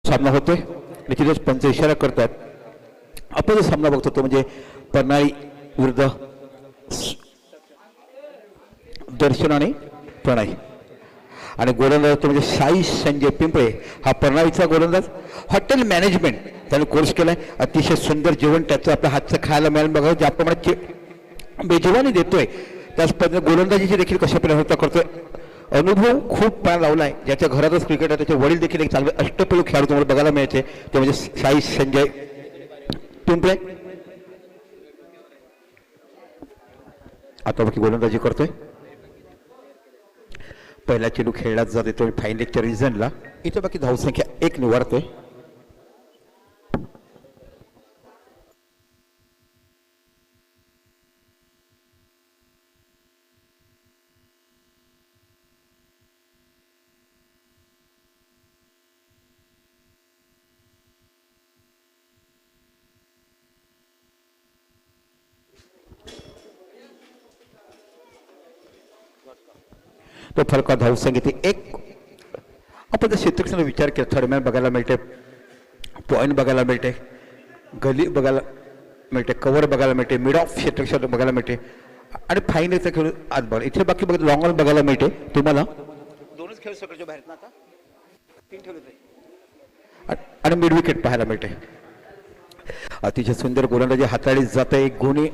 सामना होतोय. निश्चितच पंच इशारा करतात. आपण जो सामना बघतो तो म्हणजे परनाळी विरुद्ध दर्शन आणि प्रणय आणि गोलंदाज तो म्हणजे साई संजय पिंपळे. हा परनाळीचा गोलंदाज. हॉटेल मॅनेजमेंट त्याने कोर्स केलाय. अतिशय सुंदर जेवण त्याचं आपल्या हातचं खायला मिळालं. बघा ज्याप्रमाणे बेजेवानी देतोय त्याच पद्धतीने गोलंदाजीची देखील कशा प्रकारे करतोय. अनुभव खूप पाय लावलाय. ज्याच्या घरातच क्रिकेट आहे त्याचे वडील देखील एक चांगले अष्टपैलू खेळाडू तुम्हाला बघायला मिळायचे ते म्हणजे साई संजय पिंपळे. आता बाकी गोलंदाजी करतोय. पहिला चेंडू खेळला जात येतो फाईन लेगच्या रिझनला. इथे बाकी धावसंख्या 1 निवारतोय. तो फलका धावसंख्येत 1. आपण जर क्षेत्रक्षण विचार केला थर्डमॅन बघायला मिळते, पॉईंट बघायला मिळते, गली बघायला मिळते, कव्हर बघायला मिळते, मिड ऑफ क्षेत्रक्षण बघायला मिळते आणि फायनलचा खेळ आज बघा. इथे बाकी बघा लॉंग ऑन बघायला मिळते तुम्हाला. 2च खेळ सगळ्याच्या बाहेर ना आता 3 ठेवले आणि मिड विकेट पाहायला मिळते. अतिशय सुंदर गोलंदाजी हाताळली जाते. एक गुणी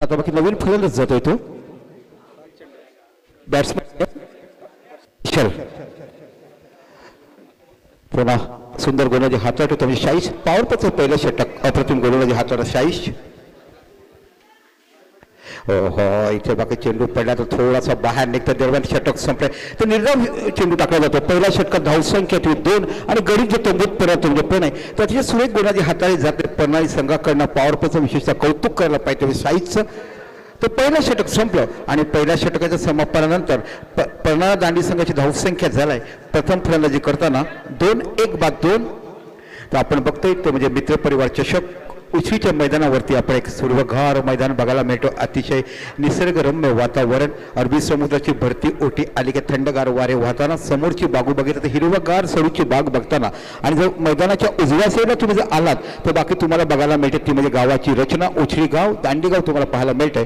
आता बाकी नवीन फलंदाज जातोय तो बॅट्समॅन पुन्हा सुंदर गोलंदाजी हाताळतो तो म्हणजे 46 पॉवरपचं पहिलं षटक. अप्रतिम गोलंदाजी हाताळतो 46. हो इथे बाकी चेंडू पडला तर थोडासा बाहेर निघतं. दरम्यान षटक संपले तर निर्धाव चेंडू टाकला जातो. पहिल्या षटकात धावसंख्या 2 आणि गडी जे तंबूत परत पण आहे तर अतिशय सुरेख गोलंदाजी हाताळली जाते. परनाळी संघाकडनं पॉवरपचं विशेषतः कौतुक करायला पाहिजे. 46चं तर पहिलं षटक संपलं आणि पहिल्या षटकाच्या समापनानंतर परनाळा दांडी संघाची धावसंख्या झालाय प्रथम फलंदाजी करताना 2-1 बाद 2. तर आपण बघतोय तो म्हणजे मित्र परिवार चषक उचवीच्या मैदानावरती आपण एक सुरवगार मैदान बघायला मिळतो. अतिशय निसर्गरम्य वातावरण. अरबी समुद्राची भरती ओटी आली की थंडगार वारे वाहताना समोरची बागू बघितलं तर हिरवगार सडूची बाग बघताना आणि जर मैदानाच्या उजव्या साईडला तुम्ही जर आलात तर बाकी तुम्हाला बघायला मिळते ती म्हणजे गावाची रचना. उचरी गाव दांडीगाव तुम्हाला पाहायला मिळतंय.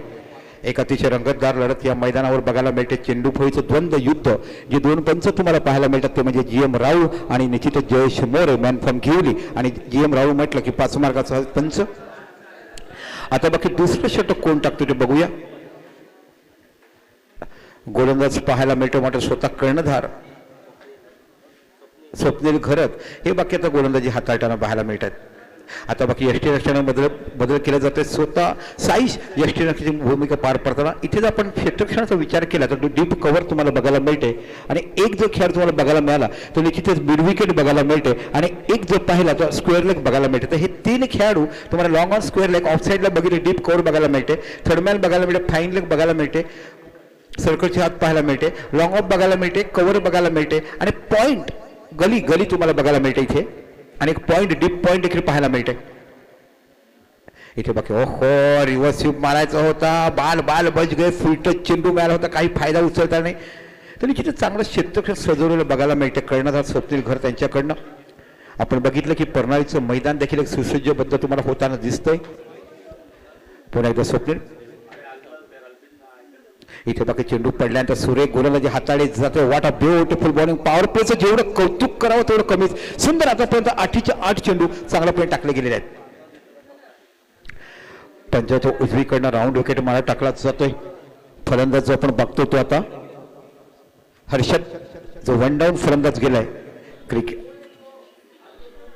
एक अतिशय रंगतदार लढत या मैदानावर बघायला मिळते. चेंडूफळीचं द्वंद्व युद्ध जे 2 पंच तुम्हाला पाहायला मिळतात ते म्हणजे GM राव आणि निश्चितच जयेश मोरे मॅन फ्रॉम घेवली. आणि GM राव म्हटलं की 5 मार्काचा पंच. आता बाकी दुसरं षटक कोण टाकतो ते बघूया. गोलंदाज पाहायला मिळतो मात्र स्वतः कर्णधार स्वप्नील घरत हे बाकी आता गोलंदाजी हाताळताना पाहायला मिळतात. आता बाकी यष्टीरक्षणामध्ये बदल केला जातोय. स्वतः साईश यष्टीरक्षणाची भूमिका पार पडताना इथे जर आपण क्षेत्ररक्षणाचा विचार केला तर डीप कव्हर तुम्हाला बघायला मिळते आणि एक जो खेळ तुम्हाला बघायला मिळाला तर निश्चितच मिड विकेट बघायला मिळते आणि एक जो पाहिला तर स्क्वेअर लेग बघायला मिळते. तर हे तीन खेळाडू तुम्हाला long on square leg of साईडला बघितले डीप कव्हर बघायला मिळते, थर्डमॅन बघायला मिळते, फाईन लेग बघायला मिळते, सर्कलचे हात पाहायला मिळते, लॉंग ऑफ बघायला मिळते, कव्हर बघायला मिळते आणि पॉईंट गली गली तुम्हाला बघायला मिळते इथे आणि एक पॉईंट डीप पॉईंट देखील पाहायला मिळते. इथे बाकी ओहो रिव्हर्स स्वीप मारायचा होता, बाल बाल बच गए, फुलटच चेंडू मिळाला होता, काही फायदा उचलता नाही. तर तिथे चांगलं क्षेत्ररक्षण सजवलेलं बघायला मिळते कर्णधार स्वप्नील घर त्यांच्याकडनं. आपण बघितलं की प्रणालीचं मैदान देखील एक सुसज्जबद्ध तुम्हाला होताना दिसतंय. पुन्हा एकदा स्वप्नील इथे बाकी चेंडू पडल्यानंतर सुरेख गोलंदाजी हाताळी जाते. What a beautiful bowling, power प्लेचं जेवढं कौतुक करावं तेवढं कमीच. सुंदर आतापर्यंत 8चे 8 चेंडू चांगल्यापणे टाकले गेलेले आहेत. पंजाब उजवीकडनं राऊंड विकेट मारा टाकला जातोय. फलंदाज जो आपण बघतो तो आता हर्षद जो वन डाऊन फलंदाज गेलाय क्रिकेट.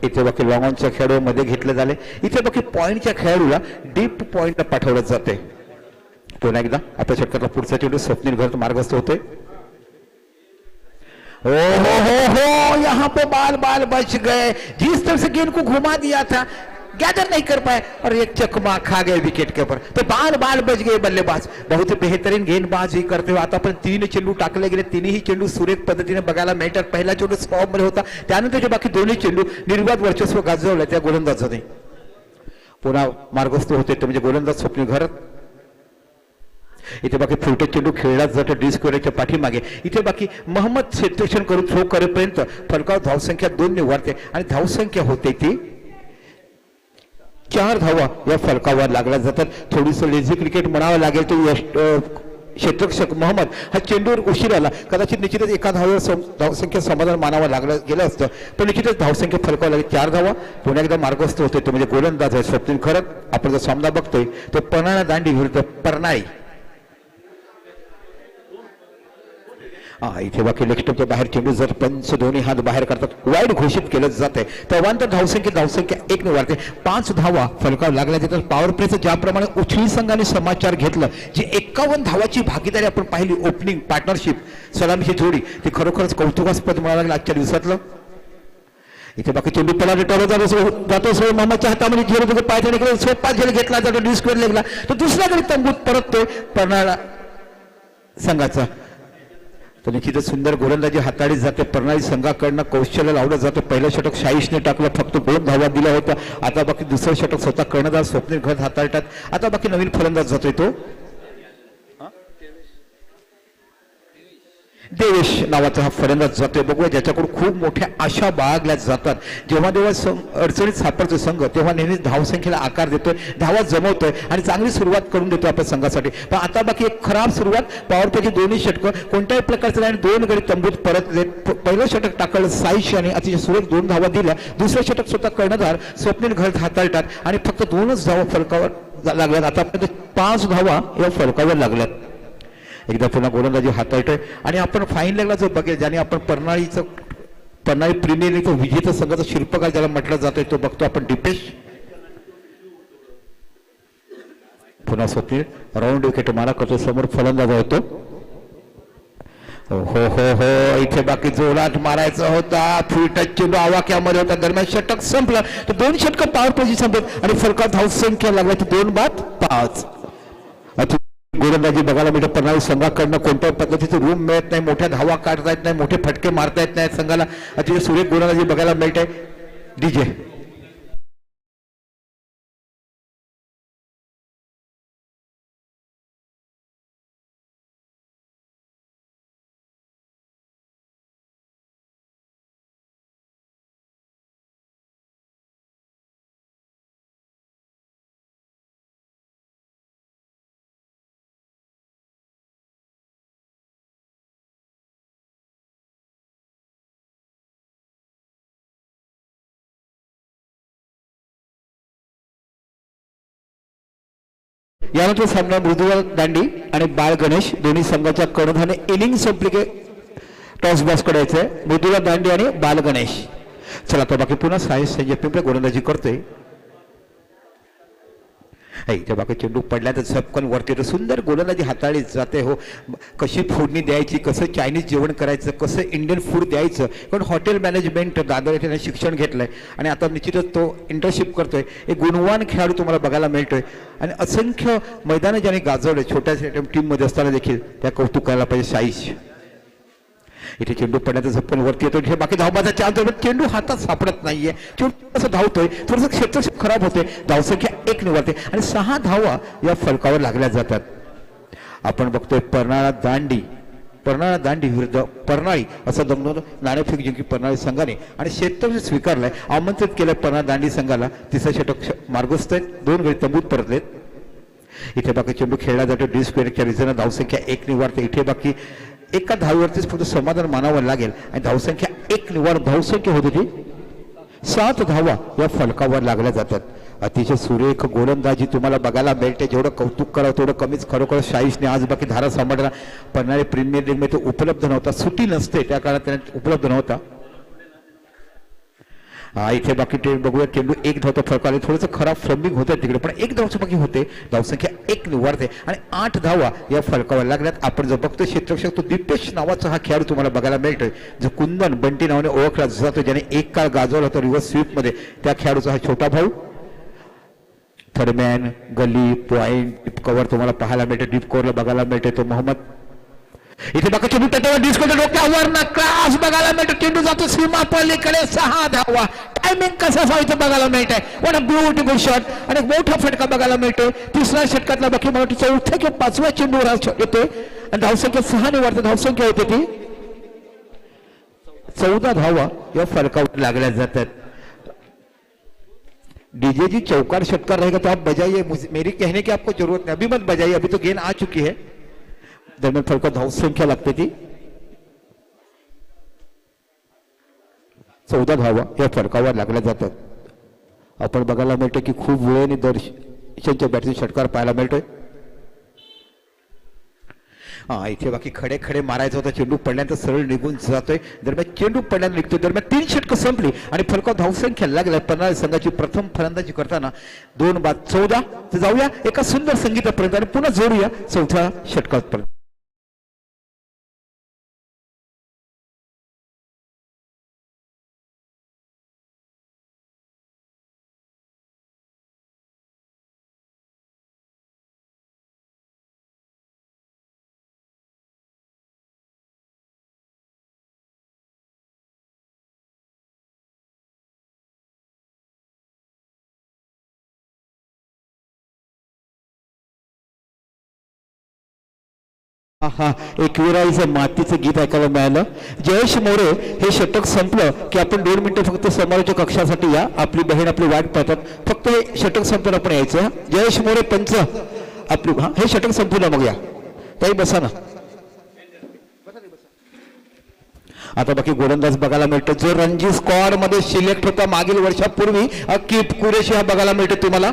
इथे बाकी लॉंग ऑनच्या खेळाडू मध्ये घेतले झाले. इथे बाकी पॉईंटच्या खेळाडूला डीप पॉईंटला पाठवलं जाते. पुन्हा एकदा आपल्या षटकातला पुढचा चेंडू स्वप्नील घर मार्गस्थ होते. ओ हो यहाँ पे बाल बाल बच गए. जिस तरह से गेंद को घुमा दिया था गैदर नहीं कर पाए और एक चकमा खा गए विकेट के ऊपर. तो बाल बाल बच गए बल्लेबाज. बहुत बेहतरीन गेंदबाजी करते हुए आता पण 3 चेंडू टाकले गेले. तिन्ही चेंडू सुरेख पद्धतीने बघायला मिळतात. पहिला चेंडू स्पॉट मध्ये होता, त्यानंतर बाकी दोन्ही चेंडू निर्वाद वर्चस्व गाजवलं त्या गोलंदाजाने. पुन्हा मार्गस्थ होते ते म्हणजे गोलंदाज स्वप्नील घर. इथे बाकी फुलटे चेंडू खेळला जातो डी स्क्वेअरच्या पाठीमागे. इथे बाकी मोहम्मद क्षेत्ररक्षण करून थ्रो करेपर्यंत फलकावर धावसंख्या 2 ने वाढते आणि धावसंख्या होते ती 4 धावा या फलकावर लागल्या जातात. थोडीसं लेझी क्रिकेट म्हणावं लागेल तो क्षेत्ररक्षक मोहम्मद हा चेंडूवर उशीर आला. कदाचित निश्चितच एका धावावर धावसंख्या समाधान मानावं लागलं गेलं असतं, पण निश्चितच धावसंख्या फलकावर लागली 4 धावा. पुन्हा एकदा मार्गस्थ होते तो म्हणजे गोलंदाज आहे स्वप्नील खरं. आपण जो सामना बघतोय तो पन्हाळा दांडी विरुद्ध परनाळी. इथे बाकी लेग स्टंपच्या बाहेर चेंडू जर पंच दोन्ही हात बाहेर करतात वाईड घोषित केलं जाते. तेव्हा धावसंख्या 1 ने वाढते. 5 धावा फलकावर लागल्या जातात. पॉवर प्लेचं ज्याप्रमाणे उछळी संघाने समाचार घेतलं, जी 51 धावाची भागीदारी आपण पाहिली ओपनिंग पार्टनरशिप सलामीची जोडी, ती खरोखरच कौतुकास्पद म्हणावं लागेल आजच्या दिवसातलं. इथे बाकी चेंडू पलाट जातो सो मोहम्मदच्या हातामध्ये झेल पाय निघाले सोपा झेल घेतला जातो डी स्क्वेअर लेगला. तो दुसऱ्या गडी तंबूत परततोय पन्हाळा संघाचा. तर निश्चितच सुंदर गोलंदाजी हाताळी जाते प्रणाली संघाकडनं. कौशल्य लावलं जातं. पहिलं षटक शाहीशने टाकलं, फक्त 2 धावा दिल्या होत्या. आता बाकी दुसरं षटक स्वतः कर्णधार स्वप्नील घर हाताळतात. आता बाकी नवीन फलंदाज जातोय तो देवेश नावाचा हा फलंदाज जातोय. बघूया ज्याच्याकडून खूप मोठ्या आशा बाळगल्या जातात. जेव्हा अडचणीत सापडतो संघ तेव्हा नेहमीच धावसंख्येला आकार देतोय, धावा जमवतोय आणि चांगली सुरुवात करून देतोय आपल्या संघासाठी. पण आता बाकी एक खराब सुरुवात. पॉवरप्लेची दोन्ही षटकं कोणत्याही प्रकारचं आणि 2 गडी तंबूत परतले. पहिलं षटक टाकलं साईश आणि अतिशय सुरेख 2 धावा दिल्या. दुसरं षटक स्वतः कर्णधार स्वप्नील घर हाताळतात आणि फक्त 2च धावा फलकावर लागल्यात. आतापर्यंत 5 धावा या फलकावर लागल्यात. एकदा पुन्हा गोलंदाजी हाताळतोय आणि आपण फाईन लेगला जो बघेल ज्याने आपण परनाळी प्रीमियर लीगचा विजेता संघाचा शिल्पकार ज्याला म्हटलं जातोय तो बघतो आपण दीपेश. पुन्हा स्वप्नील राऊंड विकेट मारा करतो. समोर फलंदाज होतो. हो हो हो इथे बाकी जोरात मारायचा होता. फुलटच चेंडू आवाक्यामध्ये होता. दरम्यान षटक संपलं तर 2 षटकं पॉवर प्लेची संपत आणि फलकावर धावसंख्या लागल्या 2-5. गोलंदाजी बघायला मिळते प्रणाली संघाकडनं. कोणत्याही पद्धतीचं रूम मिळत नाही, मोठ्या धावा काढता येत नाही, मोठे फटके मारता येत नाहीत संघाला. अतिशय सुरेख गोलंदाजी बघायला मिळते. डीजे यानंतर सामना मृदुला दांडी आणि बाळ गणेश दोन्ही संघाच्या कर्णधाराने इनिंग संपली की टॉस बॉक्स करायचंय. मृदुला दांडी आणि बाळ गणेश. चला तर बाकी पुन्हा सायन्स संजय पिंपळे गोलंदाजी करतोय. इथे बाकी चेंडू पडला तर झपकन वरती तर सुंदर गोलंदाजी हाताळली जाते हो. कशी फोडणी द्यायची, कसं चायनीज जेवण करायचं, कसं इंडियन फूड द्यायचं, कारण हॉटेल मॅनेजमेंट दादर येथे शिक्षण घेतलंय आणि आता निश्चितच तो इंटर्नशिप करतोय. एक गुणवान खेळाडू तुम्हाला बघायला मिळतोय आणि असंख्य मैदानं ज्याने गाजवले छोट्या टीममध्ये असताना देखील त्या कौतुक करायला पाहिजे साईश. इथे चेंडू पडण्याचं झपकन वरती येतो. इथे बाकी धावबाचा चार दरम्यान चेंडू हातात सापडत नाहीये. चेंडू असं धावतोय, थोडंसं क्षेत्र खराब होते, धावसंख्या 1 निवडते आणि 6 धावा या फलकावर लागल्या जातात. आपण बघतोय पन्हाळा दांडी विरुद्ध परनाळी असं दमदम नाणेफेक जिंकली परनाळी संघाने आणि क्षेत्ररक्षण स्वीकारलंय. आमंत्रित केलं पन्हाळा दांडी संघाला. तिसरं षटक मार्गस्थ आहेत, 2 गडी तंबूत परतलेत. इथे बाकी चेंडू खेळला जातो डिस्क्वेअरच्या रिझनला. धावसंख्या 1 निवडते. इथे बाकी एका धावेवरतीच फक्त समाधान मानावं लागेल आणि धावसंख्या 1 निवड धावसंख्या होती ती 7 धावा या फलकावर लागल्या जातात. अतिशय सुरेख गोलंदाजी तुम्हाला बघायला मिळते. जेवढं कौतुक करावं तेवढं कमीच. खरोखर शाहीशने आज बाकी धारा सांभाळला. पन्हाळे प्रीमियर लीगमध्ये तो उपलब्ध नव्हता, सुट्टी नसते त्या काळात त्याने उपलब्ध नव्हता. इथे बाकी ते बघूया चेंडू 1 धावतो फलकाला. थोडंसं खराब फ्रमिंग होतं तिकडे, पण 1 धावचं बाकी होते. धावसंख्या 1 निवडते आणि 8 धावा या फलकावर लागल्यात. आपण जो बघतो क्षेत्ररक्षक तो दीपेश नावाचा हा खेळाडू तुम्हाला बघायला मिळतोय, जो कुंदन बंटी नावाने ओळखला जातो, ज्याने एक काळ गाजवला होता रिव्हर्स स्वीपमध्ये. त्या खेळाडूचा हा छोटा भाऊ. थर्डमॅन, गली, पॉइंट, डीप कव्हर तुम्हाला पाहायला मिळते. डीप कव्हरला बघायला मिळते तो मोहम्मद. इथे बघा चेंडू त्याच्यावर डिस्कोच्या डोक्यावर क्लास बघायला मिळतो. चेंडू जातो सीमा पलीकडे. 6 धावा. टायमिंग कसा असावा इथे बघायला मिळतंय. वन अ ब्युटिफुल शॉट आणि मोठा फटका बघायला मिळतोय. तिसऱ्या षटकातला बाकी मला चौथ्या किंवा 5व्या चेंडूवर येतोय आणि धावसंख्या 6 निवडते. धावसंख्या होते ती 14 धावा या फलकावर लागल्या जातात. डीजे जी चौकार षटकार रहेगा तो आप बजाइए, मेरी कहने की आपको जरूरत नहीं, अभी मत बजाइए, अभी तो गेंद आ चुकी है. दरम्यान फलका धावसंख्या लागते ती 14 धावा या फलकावर लागल्या जातात. आपण बघायला मिळतं की खूप वेळेने दर्शनच्या बॅटरी षटकार पाहायला मिळतोय. इथे बाकी खडे मारायचा होता. चेंडू पडल्यानंतर सरळ निघून जातोय. दरम्यान चेंडू पडल्याने निघतोय. दरम्यान 3 षटकं संपली आणि फलका धावसंख्या लागल्या. पन्हाळे संघाची प्रथम फलंदाजी करताना 2 बाद 14. तर जाऊया एका सुंदर संगीतापर्यंत आणि पुन्हा जोडूया 4थ्या षटकापर्यंत. एकविराईचं मातीचं गीत ऐकायला मिळालं. जयेश मोरे हे षटक संपलं की आपण 2 मिनिटं फक्त समोरच्या कक्षासाठी या. आपली बहीण आपली वाट पाहतात. फक्त हे षटक संपलं आपण यायचं. जयेश मोरे पंच आपली हे षटक संपलं मग या. ताई बसा ना. आता बाकी गोलंदाज बघायला मिळतो जो रणजी स्क्वॉड मध्ये सिलेक्ट होता मागील वर्षापूर्वी. अकीब कुरेशी हा बघायला मिळतो तुम्हाला.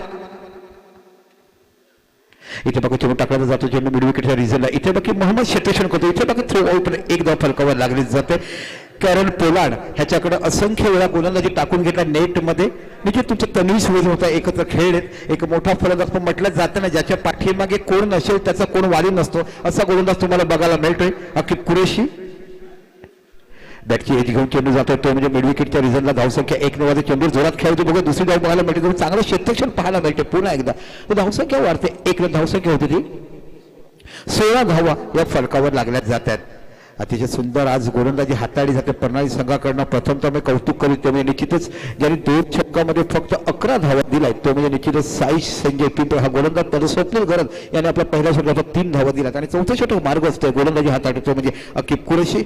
इथे बाकी चेंडू टाकला जातो. चेंडू मिड विकेटच्या रिझनला. इथे बाकी मोहम्मद क्षेत्ररक्षण करतो. इथे बाकी थ्रो आउट 1 धाव फलकावर लागली जाते. कॅरन पोलार्ड ह्याच्याकडे असंख्य वेळा गोलंदाजी टाकून घेतला नेटमध्ये. म्हणजे तुमचं तन्वी सुविधा होता. एकत्र खेळलेत. एक मोठा फलंदाज पण म्हटलं जातं ना, ज्याच्या पाठीमागे कोण नसेल त्याचा कोण वाली नसतो असा गोलंदाज तुम्हाला बघायला मिळतोय. अकीब कुरेशी बॅटची एज घेऊन चेंडू जातोय तो म्हणजे मिड विकेटच्या रिझनला. धावसंख्या 1 निवडते. चेंडू जोरात खेळतो. बघा दुसरी धाव बघायला मिळते. चांगलं क्षेत्ररक्षण पाहायला मिळते पुन्हा एकदा. तर धावसंख्या वाढते. 1 धावसंख्या होती ती 16 धावा या फलकावर लागल्या जातात. अतिशय सुंदर आज गोलंदाजी हाताळली जाते परनाळी संघाकडनं. प्रथमतः मी कौतुक करीत ते म्हणजे निश्चितच ज्यांनी 2 षटकामध्ये फक्त 11 धावा दिलाय तो म्हणजे निश्चितच साईश संजय पिंपळ हा गोलंदाज पद स्वप्नील गरज याने आपल्या पहिल्या षटकात 3 धावा दिल्यात आणि 4थं षटक मार्ग असतोय गोलंदाजी हाताळतो म्हणजे अकीब कुरेशी.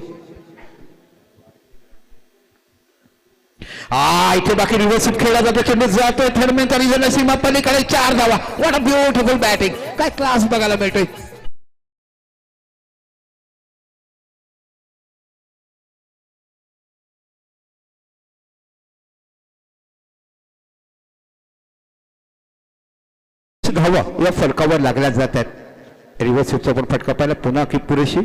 इथे बाकी रिव्हर्स खेळला जातो. चेंडू जातोय थर्डमॅनच्या रिझनला सीमा पलीकडे. 4 धावा. What a beautiful batting. काय क्लास बघायला मिळतोय. धावा या फलकावर लागल्या जातात. रिव्हर्स स्वीपचा पण फटका पाहिला. पुन्हा अकीब कुरेशी.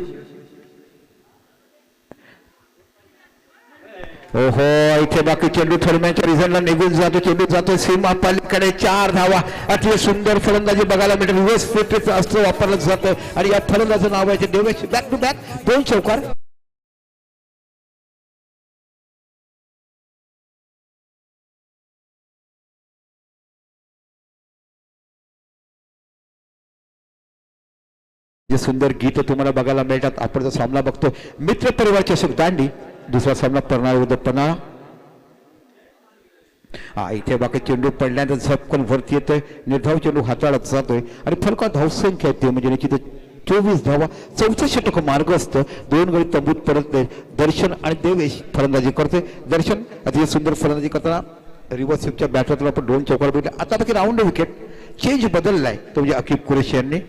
ओहो इथे बाकी चेंडू थर्मॅनच्या रिझनला निघून जातो चेंडू जातो सीमा पलीकडे 4 धावा अतिशय सुंदर फलंदाजी बघायला मिळते रिव्हर्स फिटचं अस्त्र वापरलं जातं आणि या फलंदाजाचं नाव आहे देवेश बॅक टू बॅक 2 चौकार जे सुंदर गीत तुम्हाला बघायला मिळतात आपण जो सामना बघतो मित्र परिवार चषक दांडी दुसरा सामना पन्हाळा विरुद्ध पन्हाळा इथे बाकी चेंडू पडल्यानंतर झपकन वरती येतोय निर्धाव चेंडू हाताळत जातोय आणि फलका धावसंख्या येते म्हणजे निश्चित 24 धावा 4 षटक मार्ग असतं 2 गडी तंबूत परत दर्शन आणि देवेश फलंदाजी करतोय दर्शन अतिशय सुंदर फलंदाजी करताना रिव्हर्स स्वीपच्या बॅटरला आपण 2 चौकार भेटले आता बाकी राऊंड विकेट चेंज बदललाय तो म्हणजे अकीब कुरेशी यांनी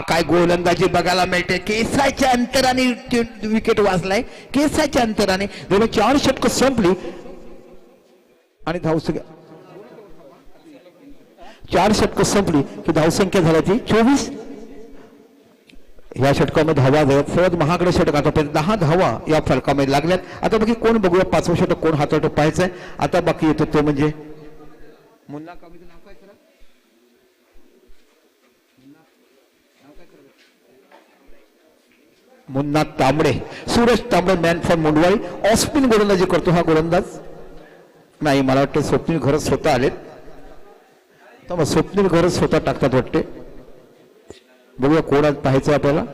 काय गोलंदाजी बघायला मिळते केसाच्या अंतराने विकेट वाचलाय केसाच्या अंतराने 4 षटक संपली आणि धावसंख्या 4 षटक संपली की धावसंख्या झाली ती 24 या षटकामध्ये धावा जात सर्वात महागडे षटक आतापर्यंत 10 धावा या फलकामध्ये लागल्यात आता बाकी कोण बघूया 5वं षटक कोण हाताळतो पाहायचंय आता बाकी येतो तो म्हणजे मुन्ना कवीचं नाव काय करा मुन्ना तांबडे सूरज तांबडे मॅन फ्रॉम मुंडवाई ऑस्पिन गोलंदाजी करतो हा गोलंदाज नाही मला वाटतं स्वप्नील घरच स्वतः आलेत तर मग स्वप्नील घरच स्वतः टाकतात वाटते बघूया कोण आज पाहायचं आपल्याला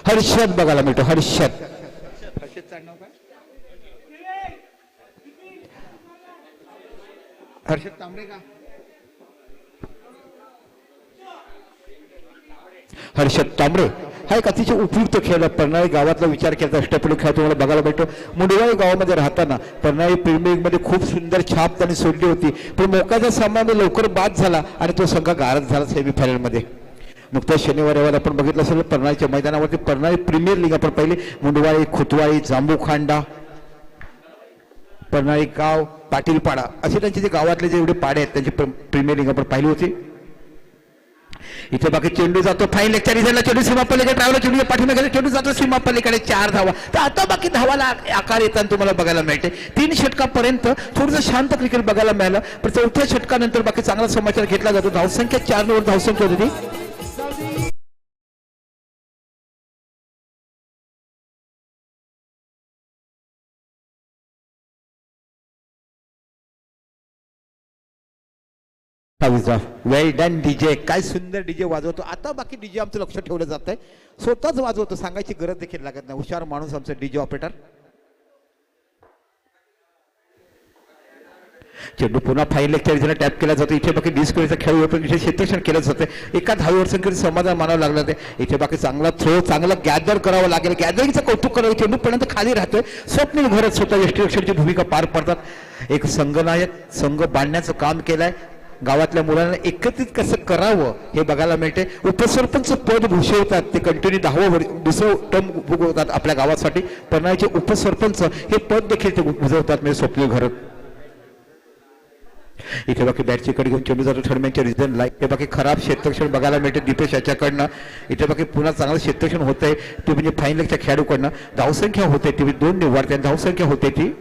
हर्षद बघायला मिळतो हर्षद हर्षद तांबडे का हर्षद तांबडे हा एक अतिशय उपयुक्त खेळ पन्हाळी गावातला विचार केला अष्टपैलू खेळ तुम्हाला बघायला भेटतो मुंडवाई गावामध्ये राहताना पन्हाळी प्रीमियर मध्ये खूप सुंदर छाप त्यांनी सोडली होती पण मोक्याचा सामना लवकर बाद झाला आणि तो संघ गारद झाला सेमीफायनल मध्ये नुकत्याच शनिवार रविवार आपण बघितलं असेल पन्हाळीच्या मैदानावरती पन्हाळी प्रीमियर लीग आपण पाहिली मुंडवाई खुतवाळी जांबूखांडा पन्हाळी गाव पाटीलपाडा असे त्यांचे जे गावातले जे एवढे पाडे आहेत त्यांची प्रीमियर लीग आपण पाहिली होती इथे बाकी चेंडू जातो फाईन लेगच्या रिझल्टला चेंडू सीमा पलीकडे ट्रॅव्हलर चेंडू पाठीमागे चेंडू जातो सीमा पलीकडे 4 धावा तर आता बाकी धावाला आकार येताना तुम्हाला बघायला मिळते 3 षटकापर्यंत थोडंसं शांत क्रिकेट बघायला मिळालं पण 4थ्या षटकानंतर बाकी चांगला समाचार घेतला जातो धावसंख्या 4 वर धावसंख्या होती वेल डन डीजे काय सुंदर डीजे वाजवतो आता बाकी डीजे आमचं लक्ष ठेवलं जात आहे स्वतःच वाजवतो सांगायची गरज देखील लागत नाही हुशार माणूस आमचं डीजे ऑपरेटर चेंडू पुन्हा फाईन लेगच्या रिझल्टला टॅप केला जातो इथे बाकी डिस्कवरीचा खेळ होतो क्षेत्ररक्षण केलं जातं एका धावेवर संख्येचं समाधान मानावं लागलं ते इथे बाकी चांगला थ्रो चांगला गॅदर करावं लागेल गॅदरिंगचं कौतुक करावं चेंडू पर्यंत खाली राहतोय स्वप्नील घरत स्वतः यष्टीरक्षणची भूमिका पार पडतात एक संघनायक संघ बांधण्याचं काम केलंय गावातल्या मुलांना एकत्रित कसं करावं हे बघायला मिळते उपसरपंच पद भूषवतात ते कंटिन्यू 10वं दुसरं टर्म भोगवतात आपल्या गावासाठी पन्हाळीचे उपसरपंच हे पद देखील ते भूषवतात म्हणजे स्वप्नील घरत इथे बाकी बॅटची कडे घेऊन चेंडू जातो थर्डमॅनच्या रिझनला इथे बाकी खराब क्षेत्ररक्षण बघायला मिळते दीपेश याच्याकडनं इथे बाकी पुन्हा चांगलं क्षेत्ररक्षण होत आहे ते म्हणजे फाईन लेगच्या खेळाडूकडनं धावसंख्या होते ती 2 निवडते धावसंख्या होते ती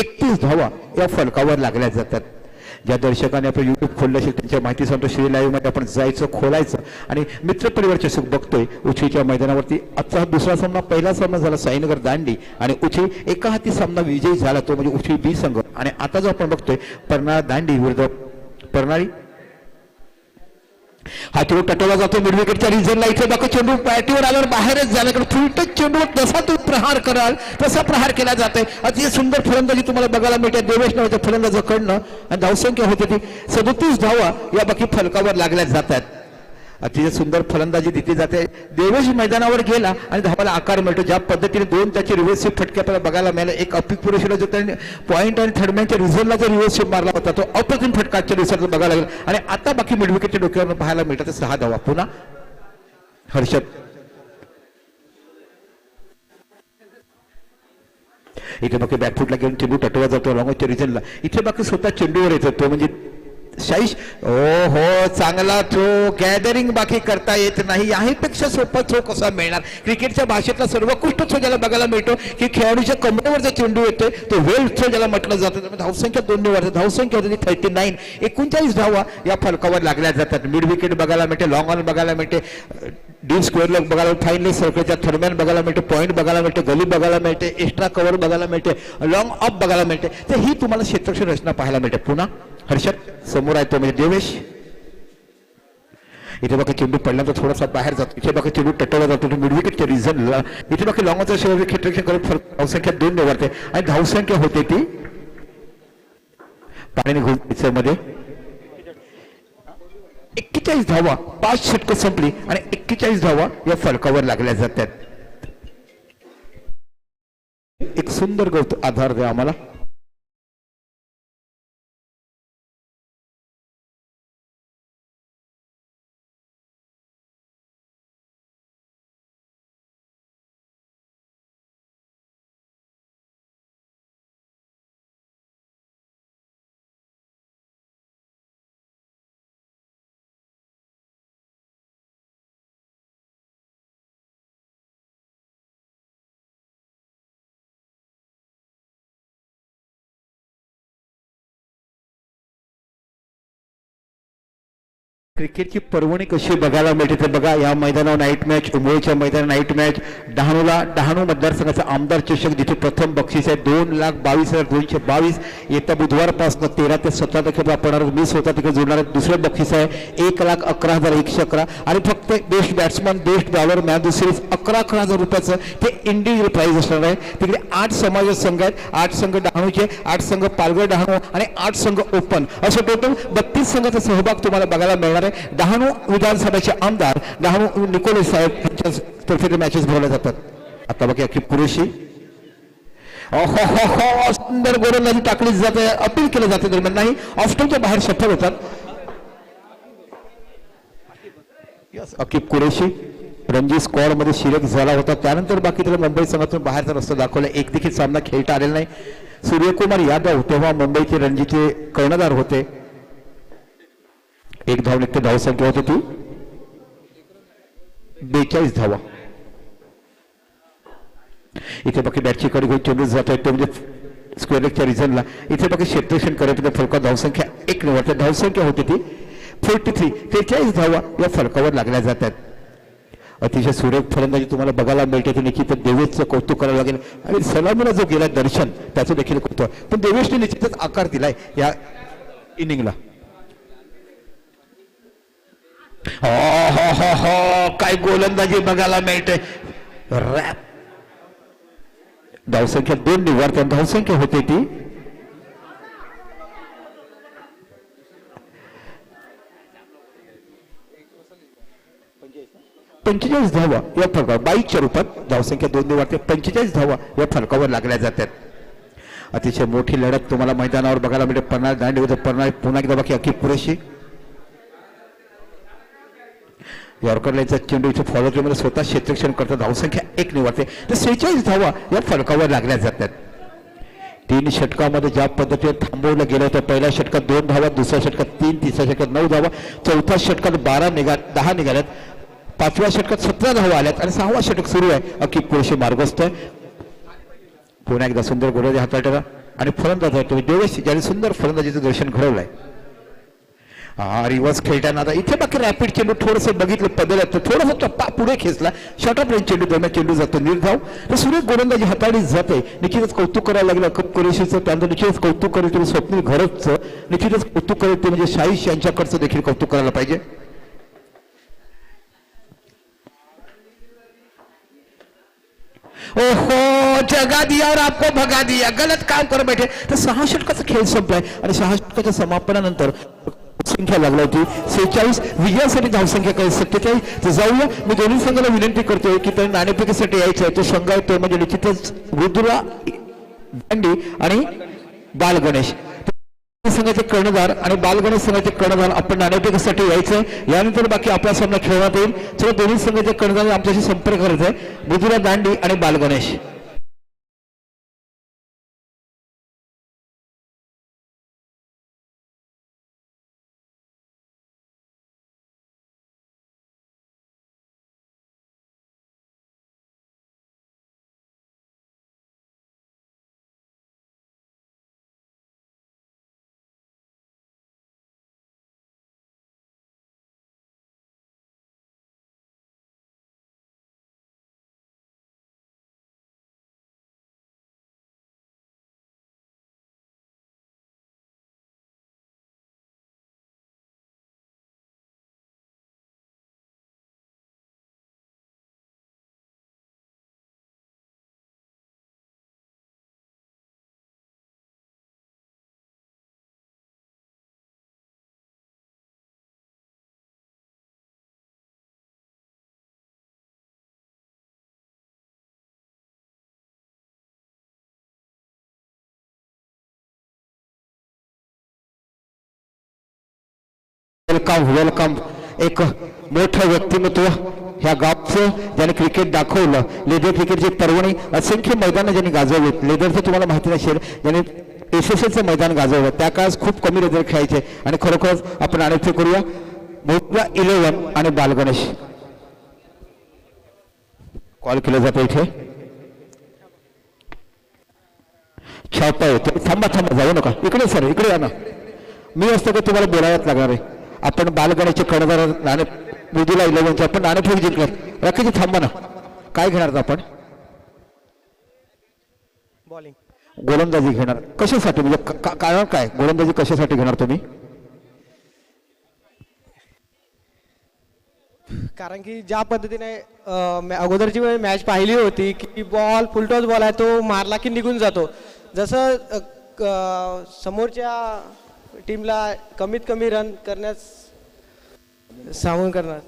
31 धावा या फलकावर लागल्या जातात ज्या दर्शकांनी आपण युट्यूब खोललं असेल त्यांच्या माहिती सांगतो श्री लाईव्ह मध्ये आपण जायचं खोलायचं आणि मित्रपरिवारचे सुख बघतोय उचीच्या मैदानावरती आजचा दुसरा सामना पहिला सामना झाला साईनगर दांडी आणि उची एका हाती सामना विजयी झाला तो म्हणजे उची बी संघ आणि आता जो आपण बघतोय पन्हाळा दांडी विरुद्ध पन्हाळी हा चेंडू टटवला जातो मिड विकेटच्या रिझनला इथे बाकी चेंडू पॅटीवर आल्यावर बाहेरच झाला कारण फुलटच चेंडूवर जसा तो प्रहार कराल तसा प्रहार केला जातोय अतिशय सुंदर फलंदाजी तुम्हाला बघायला मिळते देवेश नावाच्या फलंदाजाकडनं आणि धावसंख्या होती ती 37 धावा या बाकी फलकावर लागल्या जातात अतिशय सुंदर फलंदाजी दिली जाते देवेश मैदानावर गेला आणि धावाला आकार मिळतो ज्या पद्धतीने 2 त्याचे रिव्हर्स फटके आपल्याला बघायला मिळाले एक अपिक पुरेशीला जो त्याने पॉईंट आणि थर्डमॅनच्या रिझल्टला जो रिव्हर्स मारला होता तो अप्रतिम फटकाच्या रिझल्ट बघायला लागला आणि आता बाकी मिड विकेटच्या डोक्यावर पाहायला मिळतात 6 धावा पुन्हा हर्षद इथे बाकी बॅकफुटला घेऊन चेंडू टटवा जातो लॉंगच्या रिझनला इथे बाकी स्वतः चेंडूवर येतो तो म्हणजे शाईश ओ हो चांगला थ्रो गॅदरिंग बाकी करता येत नाही याहीपेक्षा सोपा थ्रो कसा मिळणार क्रिकेटच्या भाषेतला सर्वोत्कृष्ट थ्रो ज्याला बघायला मिळतो की खेळाडूच्या कमरेवरचा चेंडू येतोय तो वेल थ्रो ज्याला म्हटलं जातं धावसंख्या 2 निवडते धावसंख्या होती 39 39 धावा या फलकावर लागल्या जातात मिड विकेट बघायला मिळते लॉंग ऑन बघायला मिळते डीप स्क्वेअर लेग बघायला फाईनली सर्कलच्या थर्मॅन बघायला मिळते पॉईंट बघायला मिळते गली बघायला मिळते एक्स्ट्रा कव्हर बघायला मिळते लॉंग ऑफ बघायला मिळते तर ही तुम्हाला क्षेत्ररक्षण रचना पाहायला मिळते पुन्हा हर्षद समोर आहे तो म्हणजे देवेश इथे बघा चेंडू पडल्यानंतर थोडासा बाहेर जातो इथे बघा चेंडू टटवला जातो मिड विकेटच्या रिझनला इथे बघा लॉंगचा शेवटी क्षेत्ररक्षण करत धावसंख्या 2 निवडते आणि धावसंख्या होते ती पाणी निघून मध्ये 41 धावा 5 षटकं संपली आणि 41 धावा या फलकावर लागल्या जातात एक सुंदर गौत आधार द्या आम्हाला क्रिकेटची पर्वणी कशी बघायला मिळते ते बघा या मैदानावर नाईट मॅच उंबळीच्या मैदानावर नाईट मॅच डहाणू मतदारसंघाचा आमदार चषक जिथे प्रथम बक्षीस आहे 2,22,222 येत्या बुधवारपासून 13 ते 17 तारखेला आपण मी स्वतः तिकडे जोडणार दुसरं बक्षीस आहे 1,11,111 आणि फक्त best batsman best bowler man of the series 11,000 रुपयाचं ते इंडिव्हिज्युअल प्राइज असणार आहे तिकडे 8 समाज संघ आहेत 8 संघ डहाणूचे 8 संघ पालघर डहाणू आणि 8 संघ ओपन असं टोटल 32 संघाचा सहभाग तुम्हाला बघायला मिळणार डहाणू विधानसभेचे आमदार डहाणू निकोले साहेब यांच्या तर्फे मॅचेस भरवल्या जातात आता बघा की पुरेशी सुंदर गोलंदाजी टाकली जाते अपील केलं जाते दरम्यान नाही ऑफस्टॉपच्या बाहेर सफल होतात अकीब कुरेशी रणजी स्क्वॉड मध्ये शिरक झाला होता त्यानंतर बाकी त्याला मुंबई संघातून बाहेरचा रस्ता दाखवला एक देखील सामना खेळता आलेला नाही सूर्यकुमार यादव तेव्हा मुंबईचे रणजीचे कर्णधार होते एक धाव निघते धावसंख्या होती ती 42 धावा इथे बाकी बॅटची कडे घेऊन चेंडू जातोय तो म्हणजे स्क्वेअर लेगच्या रिझनला इथे बाकी क्षेत्ररक्षण करत फलका धावसंख्या 1 निवडते धावसंख्या होती ती 43 धावा या फलकावर लागल्या जातात अतिशय सुरेख फलंदाजी तुम्हाला बघायला मिळते ते निश्चितच देवेशचं कौतुक करावं लागेल आणि सलामीला जो गेला दर्शन त्याचं देखील कौतुक पण देवेशने निश्चितच आकार दिलाय या इनिंगला काय गोलंदाजी बघायला मिळते रॅप धावसंख्या 2 निवडते धावसंख्या होते ती 45 धावा या फलकावर 22च्या रूपात धावसंख्या 2 निवडते 45 धावा या फलकावर लागल्या जातात अतिशय मोठी लढत तुम्हाला मैदानावर बघायला मिळते पन्नास दांडी होते पुन्हा एकदा बाकी अकी पुरेशी यॉर्कर लाईनचा चेंडू इथे फॉलो मध्ये स्वतः क्षेत्ररक्षण करतात धावसंख्या 1 निवडते तर 46 धावा या फलकावर लागल्या जातात 3 षटकामध्ये ज्या पद्धतीने थांबवलं गेलं होतं पहिल्या षटकात 2 धावा दुसऱ्या षटकात 3 तिसऱ्या षटकात 9 धावा चौथ्या षटकात 10 निघाल्यात 5व्या षटकात 17 धावा आल्यात आणि 6वा षटक सुरू आहे अकीब कुरेशी मार्गस्थ आहे पुन्हा एकदा सुंदर गोलंदाजी हाताळला आणि फलंदाज आहे तुम्ही देवेश ज्याने सुंदर फलंदाजीचं दर्शन घडवलंय रिव्हर्स खेळताना आता इथे बाकी रॅपिड चेंडू थोडंसं बघितलं पदरात थोडासा टप्पा पुढे खेचला शॉर्टअप रेंज चेंडू दरम्यान चेंडू जातो निर्धाव तर सुरेख गोलंदाजी हाताळली जाते निश्चितच कौतुक करायला लागलं कप कुरेशीचं त्यानंतर निश्चितच कौतुक करेल तुम्ही स्वप्नील घरचचं निश्चितच कौतुक करेल ते म्हणजे शाहीश यांच्याकडचं देखील कौतुक करायला पाहिजे ओहो जगा दिया और आपको भगा दिया गलत काम कर बैठे तर 6 षटकाचा खेळ संपलाय आणि 6 षटकाच्या समापनानंतर संख्या लागला होती 46 विजयासाठी धावसंख्या काय 47 तर जाऊया मी दोन्ही संघाला विनंती करतोय की त्यांनी नाणेफेकीसाठी यायचं आहे तो संघ आहे तो म्हणजे निश्चितच रुद्रा दांडी आणि बाल गणेश संघाचे कर्णधार आणि बाल गणेश संघाचे कर्णधार आपण नाणेफेकीसाठी यायचंय यानंतर बाकी आपला सामना खेळण्यात येईल चला दोन्ही संघाचे कर्णधार आमच्याशी संपर्क करायचा आहे रुद्रा दांडी आणि बाल गणेश वेलकम एक मोठं व्यक्तिमत्व ह्या गावचं ज्याने क्रिकेट दाखवलं. लेदर क्रिकेटची पर्वणी असंख्य मैदानं ज्यांनी गाजवलीत. लेदरचं तुम्हाला माहिती नसेल, ज्याने एसएसएलचं मैदान गाजवलं. त्या काळात खूप कमी लेदर खेळायचे आणि खरोखरच आपण नाणेफेक करूया. भोपळा 11 आणि बालगणेश कॉल केलं जातं इथे. छापा आहे थांबा जाऊ नका. इकडे सर इकडे या ना. मी असतो का तुम्हाला बोलायलाच लागणार आहे. आपण बालगणेशचे कर्णधार नाणे मृदुला 11चे आपण नाणेफेक जिंकलात. राखीची थांबा ना. काय घेणार आपण? बॉलिंग गोलंदाजी घेणार. कशासाठी म्हणजे कारण काय? गोलंदाजी कशासाठी घेणार तुम्ही? कारण की ज्या पद्धतीने अगोदरची मॅच पाहिली होती की बॉल फुलटॉस बॉल आहे, तो मारला की निघून जातो. जसं समोरच्या टीमला कमीत कमी रन करण्यास सांगून करणार.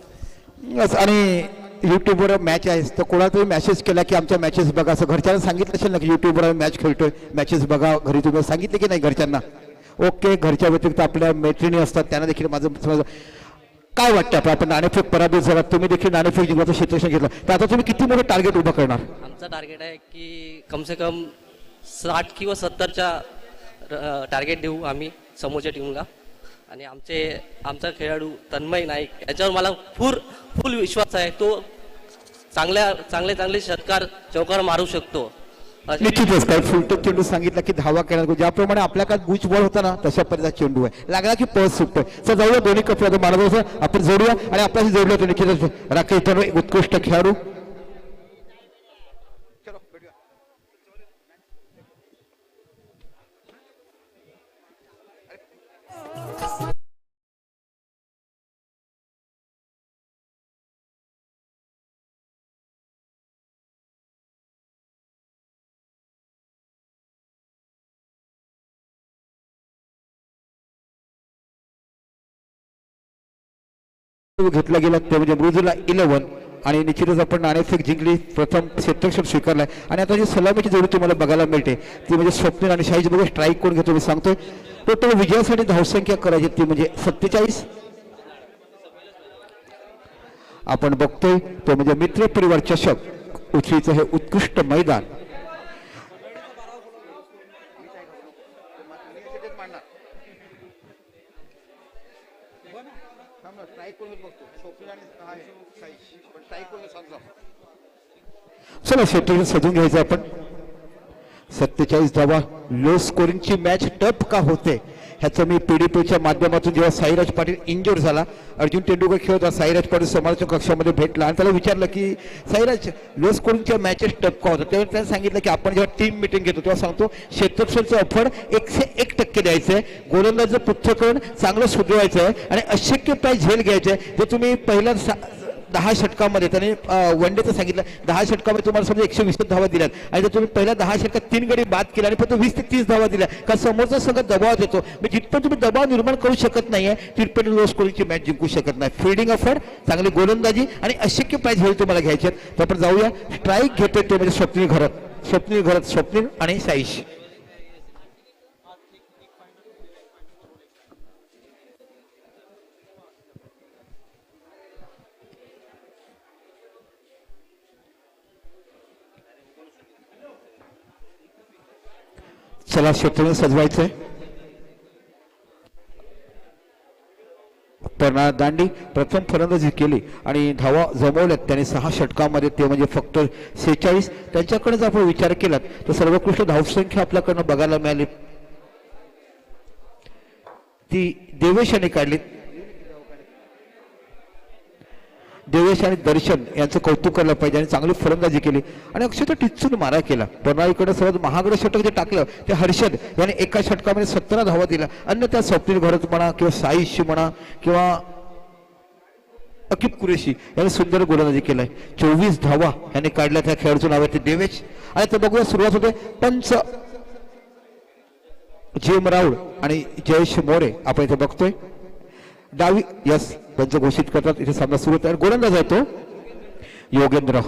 आणि युट्यूबवर मॅच आहे तर कोणाला तुम्ही मेसेज केला की आमच्या मॅचेस बघा, असं घरच्यांना सांगितलं असेल ना की युट्यूबवर मॅच खेळतोय, मॅचेस बघा. घरी तुम्ही सांगितले की नाही घरच्यांना? ओके. घरच्या व्यतिरिक्त आपल्या मैत्रिणी असतात, त्यांना देखील माझं समज काय वाटतं? आपण नाणेफेक पराभूत झाला, तुम्ही देखील नाणेफेक जिंकला, क्षेत्ररक्षण घेतलं, तर आता तुम्ही किती मोठं टार्गेट उभं करणार? आमचं टार्गेट आहे की कम से कम 60 किंवा 70च्या टार्गेट देऊ आम्ही समोरच्या टीमला. आणि आमचा खेळाडू तन्मय नाईक याच्यावर मला फुल विश्वास आहे. तो चांगले षटकार चौकार मारू शकतो. निश्चितच. काय फुलटो चेंडू सांगितलं की धावा करणार, ज्याप्रमाणे आपल्या काळात गुच बॉल होता ना तशा पद्धतीचा चेंडू आहे. लागला की पळस सुटतोय. तर जाऊया दोन्ही कपडे मानव आपण जोडूया आणि आपल्याशी जोडलं होतं निश्चितच राकेश तन्मय उत्कृष्ट खेळाडू. घेतला गेला ते म्हणजे मृदुला 11 आणि निश्चितच आपण नाणेफेक जिंकली, प्रथम क्षेत्ररक्षण स्वीकारलाय. आणि आता जी सलामीची जोडी तुम्हाला बघायला मिळते ती म्हणजे स्वप्नील आणि शाहीज. बघा स्ट्राईक कोण घेतो मी सांगतोय. टोटल विजयासाठी धावसंख्या करायची ती म्हणजे 47. आपण बघतोय तो म्हणजे मित्र परिवार चषक उचलीचं हे उत्कृष्ट मैदान. चला क्षेत्र सजून घ्यायचं आपण. 47 धावा. लो स्कोरिंगची मॅच टफ का होते ह्याचं मी पीडीपीच्या माध्यमातून जेव्हा साईराज पाटील इंजोर झाला, अर्जुन तेंडुलकर खेळ होता, साईराज पाटील समालोचक कक्षामध्ये भेटला आणि त्याला विचारलं की साईराज लो स्कोरिंगच्या मॅचेस टफ का होतात. तेव्हा त्याने सांगितलं की आपण जेव्हा टीम मिटिंग घेतो तेव्हा सांगतो क्षेत्ररक्षणचं ऑफर 101% द्यायचं आहे, गोलंदाजचं पृथ्थकरण चांगलं सुधारायचं आहे आणि अशक्य प्राइस झेल घ्यायचं आहे. जे तुम्ही पहिल्या 10 षटकामध्ये त्याने वन डेचं सांगितलं 10 षटकामध्ये तुम्हाला समजा 120 धावा दिल्यात आणि जर तुम्ही पहिल्या 10 षटकात 3 गडी बाद केला आणि फक्त 20 ते 30 धावा दिल्या का समोरचा संघ दबावात येतो. जिथपर्यंत तुम्ही दबाव निर्माण करू शकत नाहीये तिथपर्यंत लो स्कोरिंगची मॅच जिंकू शकत नाही. फिल्डिंग ऑफर, चांगली गोलंदाजी आणि अशक्य प्राइस झेल तुम्हाला घ्यायचे आहेत. तर आपण जाऊया. स्ट्राईक घेतोय ते म्हणजे स्वप्नील घरत स्वप्नील आणि साईश. चला क्षेत्र सजवायचंय. पन्हाळ दांडी प्रथम फलंदाजी केली आणि धावा जमवल्यात त्याने 6 षटकामध्ये, ते म्हणजे फक्त 46. त्यांच्याकडे जर आपण विचार केला तर सर्वोत्कृष्ट धावसंख्या आपल्याकडनं बघायला मिळाली ती देवेश यांनी काढली. देवेश आणि दर्शन यांचं कौतुक करायला पाहिजे आणि चांगली फलंदाजी केली आणि अक्षरशः टिचून मारा केला. पन्हाळीकडे सर्वात महागडं षटक जे टाकलं ते हर्षद याने एका षटकामध्ये 17 धावा दिला. अन्य त्या स्वप्नील घरत म्हणा किंवा साईशी म्हणा किंवा अकिब कुरेशी याने सुंदर गोलंदाजी केलाय. 24 धावा याने काढल्या. त्या खेळाडूचं नाव आहे ते देवेश. आणि तर बघूया सुरुवात होते. पंच जेम राऊळ आणि जयेश मोरे आपण इथे बघतोय. डावी यस पंच घोषित करतात. इथे सामना सुरू होता. गोलंदाज आहे तो योगेंद्र.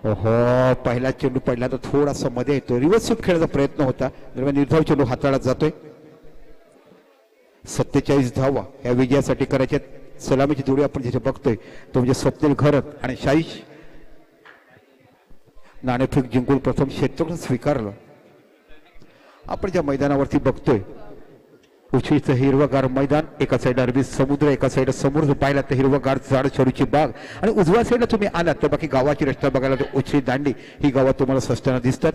ओहो, पहिला चेंडू पडला तर थोडासा मध्ये येतो, रिव्हर्स स्वीप खेळायचा प्रयत्न होता, दरम्यान निर्धाव चेंडू हाताळत जातोय. 47 धावा या विजयासाठी करायच्या. सलामीची जोडी आपण जिथे बघतोय तो म्हणजे स्वप्नील घरत आणि शाहीश. नाणेफेक जिंकून प्रथम क्षेत्ररक्षण स्वीकारलं. आपण ज्या मैदानावरती बघतोय उचळीचं हिरवगार मैदान, एका साईड अरबी समुद्र, एका साईड समोर पाहिला तर हिरवगार झाड चढूची बाग, आणि उजव्या साईडला तुम्ही आलात तर बाकी गावाची रचना बघायला तर उचळी दांडी ही गावात तुम्हाला सस्ताना दिसतात.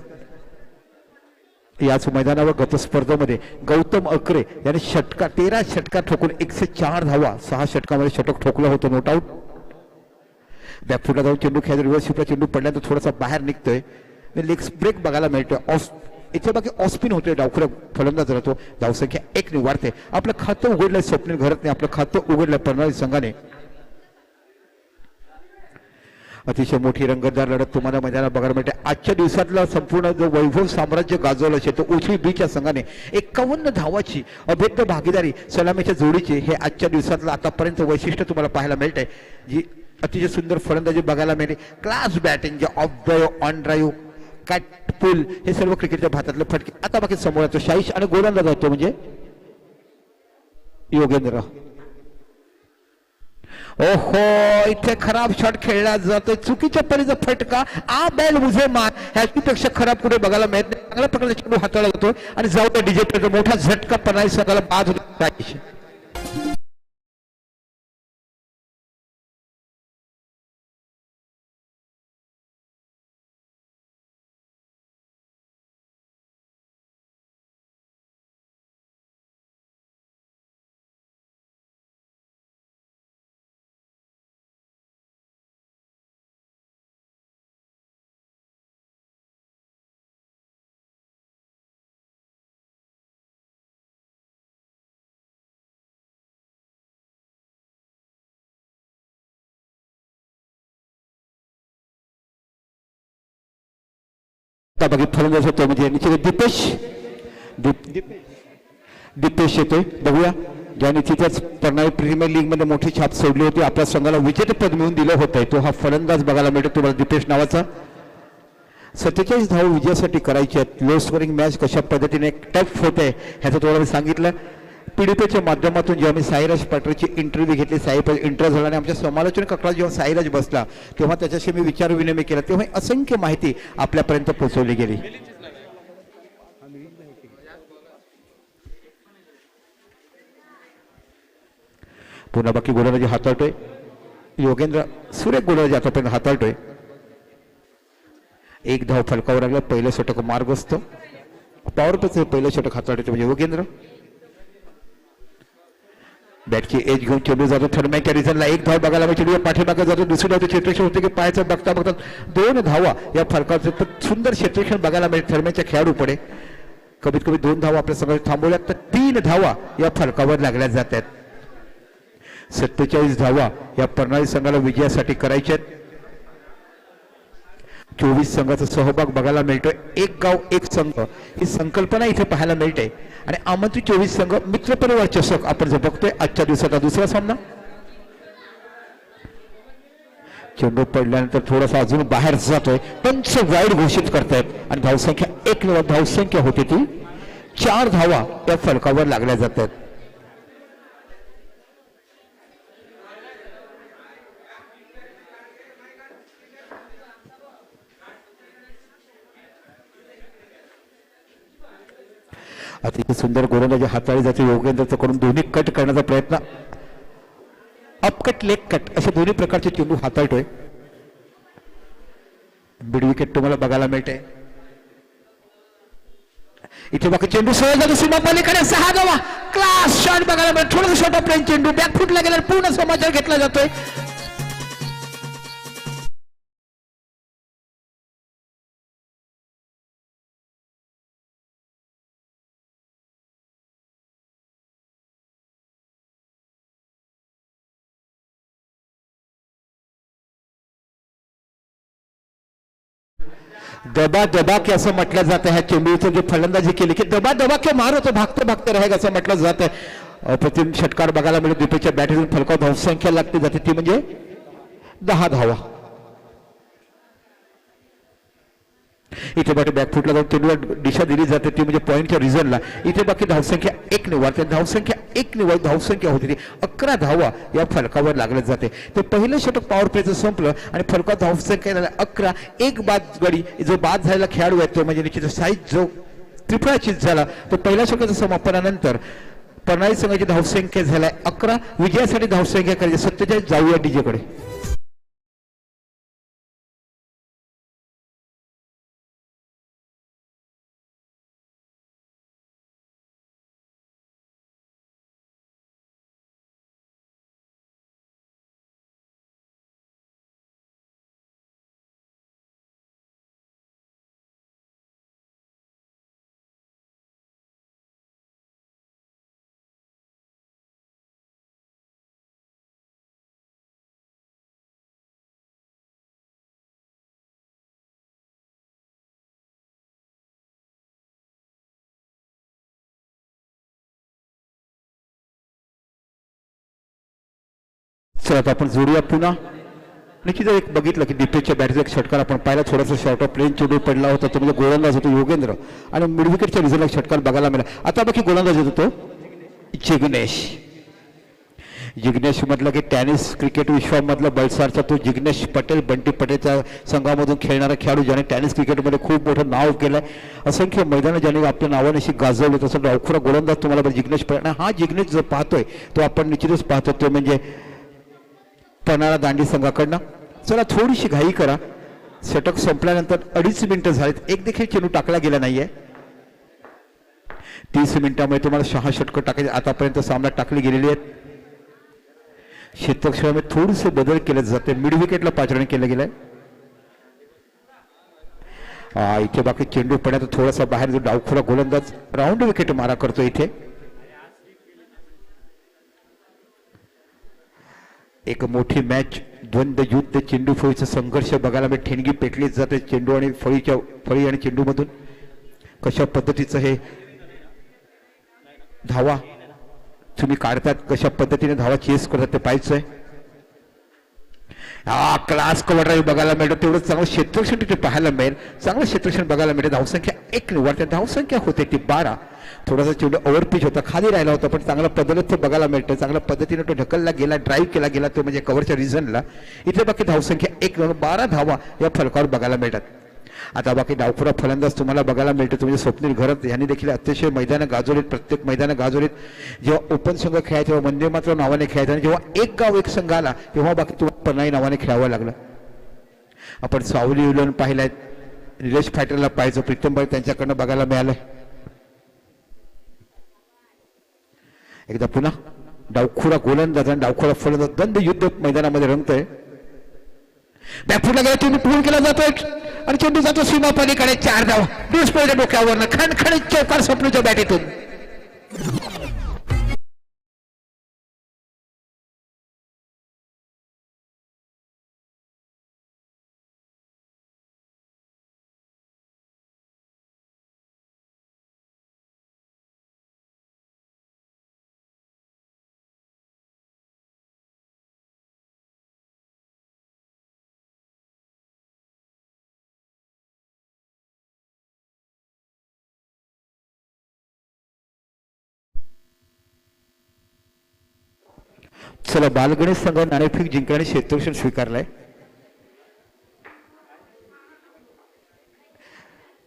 याच मैदानावर गत स्पर्धेमध्ये गौतम अकरे याने 13 षटका ठोकून 104 धावा, 6 षटकामध्ये षटक ठोकलं होतं, नोट आउट. बॅकफुटला जाऊन चेंडू खेळायचा, रिव्हर्स स्वीपला चेंडू पडल्यानंतर थोडासा बाहेर निघतोय, लेग ब्रेक बघायला मिळतोय. ऑफ इथे बाकी ऑस्पिन होतोय, डावखुरा फलंदाज राहतो, धावसंख्या 1 ने वाढते. आपलं खातं उघडलंय स्वप्नील घरतने, आपलं खातं उघडलंय प्रणाली संघाने. अतिशय मोठी रंगतदार लढत तुम्हाला मैदानात बघायला मिळते. आजच्या दिवसातला संपूर्ण जो वैभव साम्राज्य गाजवलं असेल तो उचळी बीच्या संघाने 51 धावाची अभेद्य भागीदारी सलामीच्या जोडीची हे आजच्या दिवसातलं आतापर्यंत वैशिष्ट्य तुम्हाला पाहायला मिळतंय. जी अतिशय सुंदर फलंदाजी बघायला मिळते, क्लास बॅटिंग, जे off drive, on drive, cut pull, हे सर्व क्रिकेटच्या भातातले फटके. आता बाकी समोर येतो शाहीश आणि गोलंदाज जातो म्हणजे योगेंद्र. ओहो, इथे खराब शॉट खेळला जातोय, चुकीच्या परीचा फटका, आ बैल मुझे मार, ह्याच्यापेक्षा खराब कुठे बघायला मिळत नाही. चांगल्या प्रकारे चेंडू हाताळला जातो आणि जाऊ त्या डिजेटचा मोठा झटका पणाई सगळ्याला बाद होतो. बाकी फलंदाज होतो म्हणजे निश्चित दीपेश येतोय. बघूया, ज्याने तिथेच प्रणाली प्रीमियर लीग मध्ये मोठी छाप सोडली होती, आपल्या संघाला विजेतेपद मिळवून दिलं होतं, तो हा फलंदाज बघायला मिळतो तुम्हाला, दीपेश नावाचा. 47 धावा विजयासाठी करायचे आहेत. लो स्कोरिंग मॅच कशा पद्धतीने टफ होते ह्याचं तुम्हाला मी सांगितलं. पीडीपीच्या माध्यमातून जेव्हा मी साईराज पाटरची इंटरव्ह्यू घेतली, साहेब इंटरव्ह्यू झाला आणि आमच्या समालोचन कक्षात जेव्हा साईराज बसला तेव्हा त्याच्याशी मी विचार विनिमय केला, तेव्हा असंख्य माहिती आपल्यापर्यंत पोहोचवली गेली. पुन्हा बाकी गोलंदाजी हाताळतोय योगेंद्र, सुरेख गोलंदाजी आतापर्यंत हाताळतोय. 1 धाव फलकावर लागला, पहिलं षटक मार्गस्थ, पॉवर प्लेचं पहिलं षटक हाताळतोय म्हणजे योगेंद्र. बॅटची एज घेऊन चेंडू जातो थर्मॅनच्या रिझनला, 1 धाव बघायला मिळते, पाठीमागे जातो, दुसरी धाव क्षेत्ररक्षण होते की पायाचं बघता बघता 2 धावा या फलकाचं सुंदर क्षेत्ररक्षण बघायला मिळते थर्मॅनच्या खेळाडू पुढे. कमीत कमी 2 धावा आपल्या संघाने थांबवल्यात तर 3 धावा या फलकावर लागल्या जातात. 47 धावा या प्रणाली संघाला विजयासाठी करायच्यात. 24 संघाचा सहभाग बघायला मिळतोय. 1 गाव 1 संघ ही संकल्पना इथे पाहायला मिळते आणि आमंत्रित 24 संघ मित्रपरिवार चषक आपण जे बघतोय आजच्या दिवसाचा दुसरा सामना. चेंडू पडल्यानंतर थोडासा अजून बाहेर जातोय, पंच वाईड घोषित करतायत आणि धावसंख्या 1 धावसंख्या होती ती 4 धावा या फलकावर लागल्या जातात. अतिशय सुंदर गोलंदाजी हाताळली जाते योगेंद्रचं कडून. दोन्ही कट करण्याचा प्रयत्न, अपकट लेग कट असे दोन्ही प्रकारचे चेंडू हाताळतोय. मिड विकेट तुम्हाला बघायला मिळते. इथे बाकी चेंडू सहज जातो सीमा पलीकडे, 6 धावा, क्लास शॉट बघायला मिळतो. थोडंसं छोटा प्लेन चेंडू बॅकफुटला गेल्यावर पूर्ण समाचार घेतला जातोय. दबा दबा के असं म्हटलं जातं ह्या चेंडूचं जे फलंदाजी केली की दबा दबा के मार होतो, भागते भागते रहेगा असं म्हटलं जातं. अप्रतिम षटकार बघायला मिळतो. दीपेच्या बॅटरीतून फलकावर धावसंख्या लागते जाते ती म्हणजे 10 धावा. इथे बाकी बॅकफुटला जाऊन चेंडूला दिशा दिली जाते ती म्हणजे पॉईंटच्या रिझनला. इथे बाकी धावसंख्या 1 ने वाढते. धावसंख्या 1 ने धावसंख्या होती ती 11 धावा या फलकावर लागल्या जाते. तर पहिलं षटक पॉवर प्लेचं संपलं आणि फलकावर धावसंख्या 11. एक बाद गडी जो बाद झालेला खेळाडू आहे तो म्हणजे निश्चित साईज जो त्रिफळाचीत झाला तो पहिल्या षटकाच्या समापनानंतर प्रणाली संघाची धावसंख्या झालाय 11. विजयासाठी धावसंख्या करायची 47. जाऊया डीजेकडे. चला आता आपण जोडूया पुन्हा. निश्चित एक बघितलं की डीपीच्या बॅटचा एक षटकार आपण पाहिला. थोडासा शॉर्ट ऑफ प्लेन चेंडू पडला होता तो म्हणजे गोलंदाज होतो योगेंद्र आणि मिड विकेटच्या रिझल्टला एक षटकार बघायला मिळाला. आता बाकी गोलंदाज होतो तो जिग्नेश. जिग्नेश म्हटलं की टेनिस क्रिकेट विश्वामधला बळसारचा तो जिग्नेश पटेल बंटी पटेलच्या संघामधून खेळणारा खेळाडू ज्याने टेनिस क्रिकेटमध्ये खूप मोठं नाव केलंय. असंख्य मैदानं ज्याने आपल्या नावाने अशी गाजवली. तसं डावखुरा गोलंदाज तुम्हाला जिग्नेश पटेल. हा जिग्नेश जो पाहतोय तो आपण निश्चितच पाहतो तो म्हणजे पन्हाळा दांडी संघाकडनं. चला थोडीशी घाई करा. षटक संपल्यानंतर 2.5 मिनिटं झालीत. एक देखील चेंडू टाकला गेला नाहीये. 30 मिनिटांमध्ये तुम्हाला 6 षटकं टाकायचे. आतापर्यंत सामना टाकली गेलेली आहेत. क्षेत्रक्षणामध्ये थोडेसे बदल केले जाते. मिड विकेटला पाचारण केलं गेलंय. इथे बाकी चेंडू पडण्यात थोडासा बाहेर जो डावखुरा गोलंदाज राऊंड विकेट मारा करतो. इथे एक मोठी मॅच द्वंद्व युद्ध चेंडू फळीचा संघर्ष बघायला मिळते. ठेणगी पेटली जाते चेंडू आणि फळी आणि चेंडूमधून. कशा पद्धतीचं हे धावा तुम्ही काढतात, कशा पद्धतीने धावा चेस करतात ते पाहायचंय. क्लास कव्हर बघायला मिळतं. तेवढं चांगलं क्षेत्ररक्षण तिथे पाहायला मिळेल. चांगलं क्षेत्ररक्षण बघायला मिळते. धावसंख्या 1 निवडते. धावसंख्या होते ती 12. थोडासा चेंडू ओव्हरपिच होता, खाली राहिला होता, पण चांगल्या पद्धतीने तो बघायला मिळतं. चांगल्या पद्धतीने तो ढकलला गेला, ड्राईव्ह केला गेला तो म्हणजे कव्हरच्या रिझनला. इथे बाकी धावसंख्या 1 12 धावा या फलकावर बघायला मिळतात. आता बाकी डावखुरा फलंदाज तुम्हाला बघायला मिळतो म्हणजे स्वप्नील घरत यांनी देखील अतिशय मैदानं गाजवलीत. प्रत्येक मैदानं गाजवलीत. जेव्हा ओपन संघ खेळायचा तेव्हा वंदे मात्र नावाने खेळायचा आणि जेव्हा एक गाव एक संघ आला तेव्हा बाकी तुम्हाला पन्हाळी नावाने खेळावं लागलं. आपण सावली उलन पाहिलाय, निलेश फायटरला पाहायचं, प्रीतमबाई त्यांच्याकडनं बघायला मिळालंय. एकदा पुन्हा डावखुरा गोलंदाज आणि डावखुरा फलंदाज द्वंद्व युद्ध मैदानामध्ये रंगतंय. बॅकफुटला गेला चेंडू पूर्ण केला जातोय आणि चेंडू जातो सीमा पलीकडे. 4 धावा डिस्प्लेच्या डोक्यावर खणखणीत चौकार स्वप्नीच्या बॅटीतून. चला बालगणेश संघ नाणेफेक जिंकण्याने क्षेत्ररक्षण स्वीकारलंय.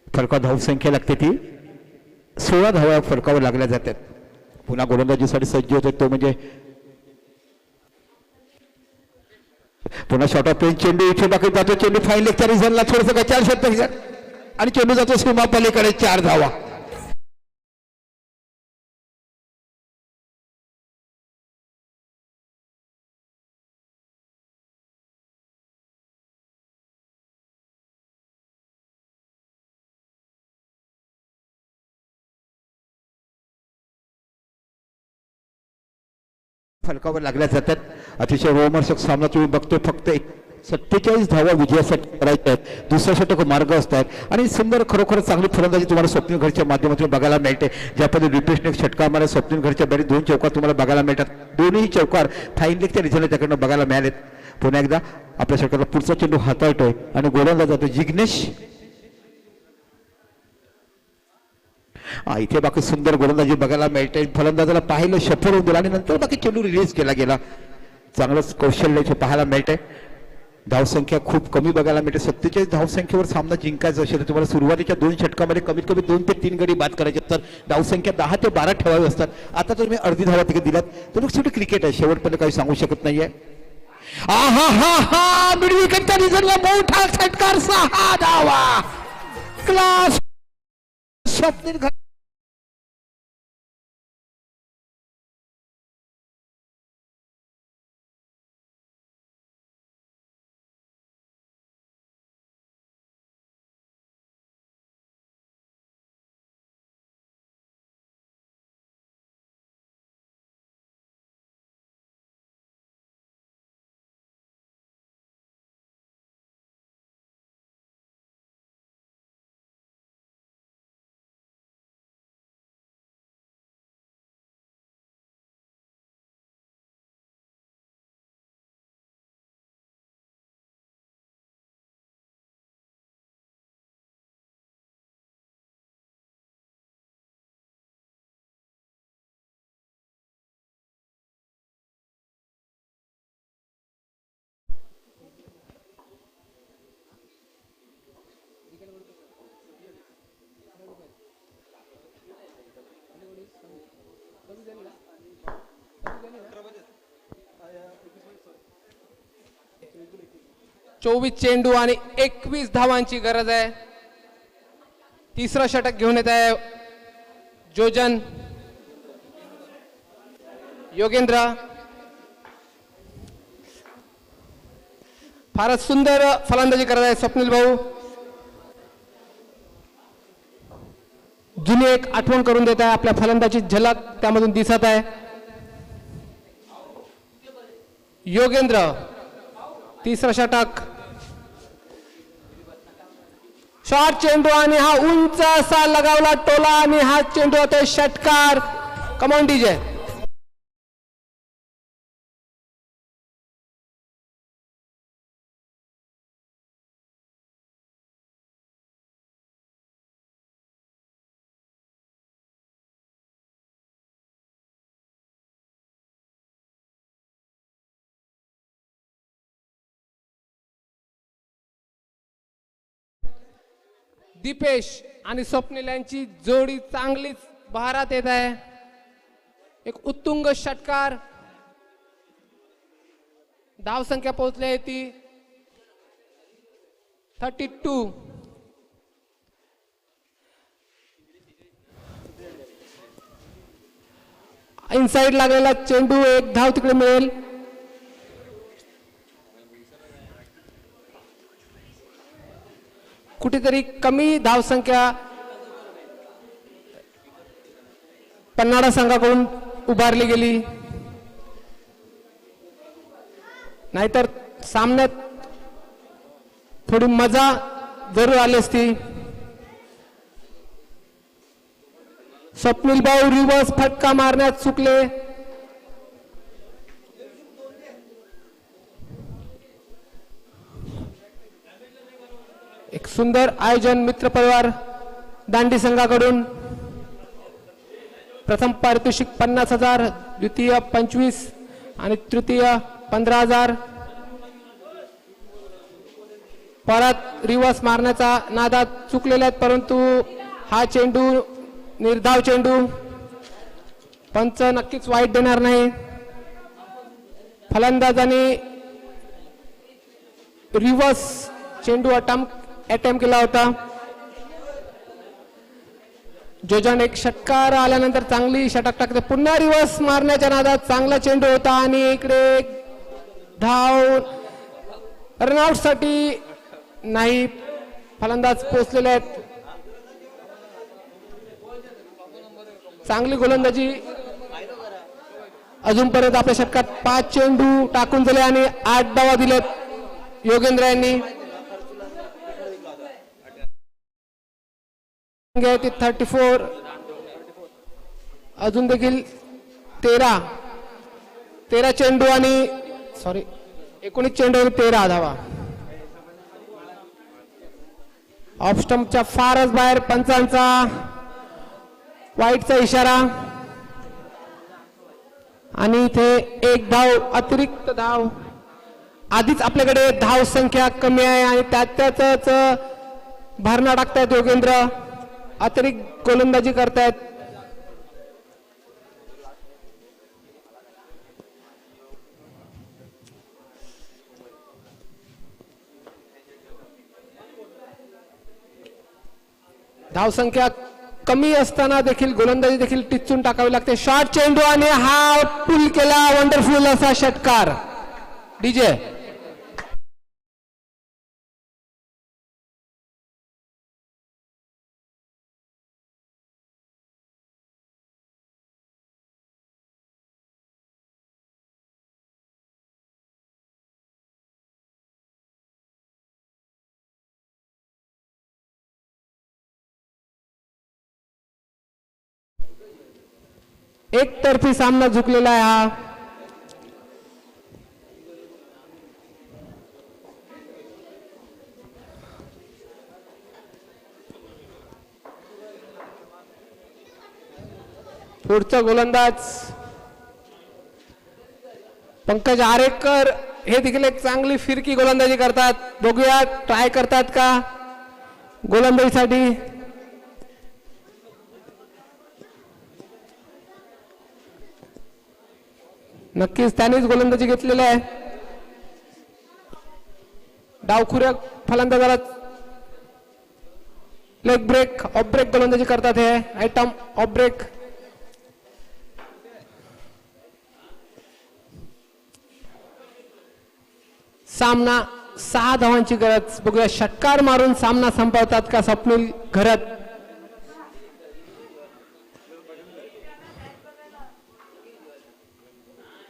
फलका धावसंख्या लागते ती 16 धावा फलकावर लागल्या जातात. पुन्हा गोलंदाजीसाठी सज्ज होते तो म्हणजे पुन्हा शॉर्ट ऑफ प्लेन चेंडू इथे बाकी जातो. चेंडू फाईन लेगच्या रिझनला थोडंसं का 4 षटक आणि चेंडू जातो सीमा पलीकडे. 4 धावा. फलकावर लागल्या जातात. अतिशय रोमहर्षक सामना तुम्ही बघतोय. फक्त 47 धावा विजयासाठी करायच्या आहेत. दुसरा षटक मार्ग असतात आणि सुंदर खरोखर चांगली फलंदाजी तुम्हाला स्वप्नील घरच्या माध्यमातून बघायला मिळते. ज्या पद्धतीने रिपेशने षटकार मारा स्वप्नील घरच्या बॅटी 2 चौकार तुम्हाला बघायला मिळतात. दोन्ही चौकार फाईन लेगच्या रिझल्ट त्याकडनं बघायला मिळालेत. पुन्हा एकदा आपल्या षटकाला पुढचा चेंडू हाताळतोय आणि गोलंदाज जातो जिग्नेश. इथे बाकी सुंदर गोलंदाजी बघायला मिळते. फलंदाजाला पाहिलं, शफर होऊन दिला आणि नंतर बाकी चेंडू रिलीज केला गेला. चांगलंच कौशल्य इथे पाहायला मिळते. धावसंख्या खूप कमी बघायला मिळते. 47 धावसंख्येवर सामना जिंकायचा असेल तर तुम्हाला सुरुवातीच्या 2 षटकामध्ये कमीत कमी 2 ते 3 गडी बाद करायचे तर धावसंख्या 10 ते 12 ठेवावी असतात. आता तर तुम्ही अर्धी धावा तिकडे दिलात तर शेवटी क्रिकेट आहे, शेवटपर्यंत काही सांगू शकत नाहीये. आहा हा हा मिड विकेटच्या रिझनला मोठा षटकार, 6 धावा, क्लास. स्वप्नील चोवीस चेंडू आणि 21 धावांची गरज आहे. तिसरं षटक घेऊन येत आहे जोजन. योगेंद्र फारच सुंदर फलंदाजी करत आहे स्वप्नील भाऊ. जुनी एक आठवण करून देत आहे, आपल्या फलंदाजी झलक त्यामधून दिसत आहे. योगेंद्र तिसरं षटक, शॉर्ट चेंडू आणि हा उंच असा लगावला टोला आणि हा चेंडू होता षटकार. Come on DJ. दीपेश आणि स्वप्नील यांची जोडी चांगलीच बहारात येत आहे. एक उत्तुंग षटकार. धावसंख्या पोहोचली आहे ती 32. इनसाइड लागलेला चेंडू, एक धाव तिकडे मिळेल. कुठेतरी कमी धावसंख्या पन्हाळा संघाकडून उभारली गेली, नाहीतर सामन्यात थोडी मजा जरूर आली असती. स्वप्नील भाऊ रिव्हर्स फटका मारण्यात चुकले. एक सुंदर आयोजन मित्र परिवार दांडी संघाकडून. प्रथम पारितोषिक 50,000, द्वितीय 25 आणि तृतीय 15,000. परत रिव्हर्स मारण्याचा नादात चुकलेले आहेत, परंतु हा चेंडू निर्धाव चेंडू, पंच नक्कीच वाईट देणार नाही. फलंदाजाने रिव्हर्स चेंडू अटेम्प्ट केला होता. जोजन एक षटकार आल्यानंतर चांगली षटक टाकते. पुन्हा रिव्हर्स मारण्याच्या नादात चांगला चेंडू होता आणि इकडे धाव रनआउट साठी नाही. फलंदाज पोहोचलेले आहेत. चांगली गोलंदाजी अजूनपर्यंत आपल्या षटकात 5 चेंडू टाकून दिले आणि 8 धावा दिलेत योगेंद्र यांनी. 34 अजून देखील 13 चेंडू आणि 19 चेंडू आणि 13 धावा. ऑफ स्टंपच्या फारच बाहेर पंचांचा वाईटचा इशारा आणि इथे एक धाव अतिरिक्त धाव. आधीच आपल्याकडे धाव संख्या कमी आहे आणि त्याच भरणा टाकतायत योगेंद्र. अतिरिक्त गोलंदाजी करतायत. धावसंख्या कमी असताना देखील गोलंदाजी देखील टिचून टाकावी लागते. शॉर्ट चेंडू आणि हा पुल केला. वंडरफुल असा षटकार डीजे. एकतर्फी सामना झुकलेला आहे हा. पुढचा गोलंदाज पंकज आरेकर हे देखील एक चांगली फिरकी गोलंदाजी करतात. बघूया ट्राय करतात का गोलंदाजीसाठी. नक्कीच त्यांनीच गोलंदाजी घेतलेली आहे. डावखुऱ्या फलंदाजाला लेग ब्रेक ऑफ ब्रेक गोलंदाजी करतात. हे आयटम ऑफ ब्रेक. सामना 6 धावांची गरज. बघूया षटकार मारून सामना संपवतात का स्वप्नील घरत.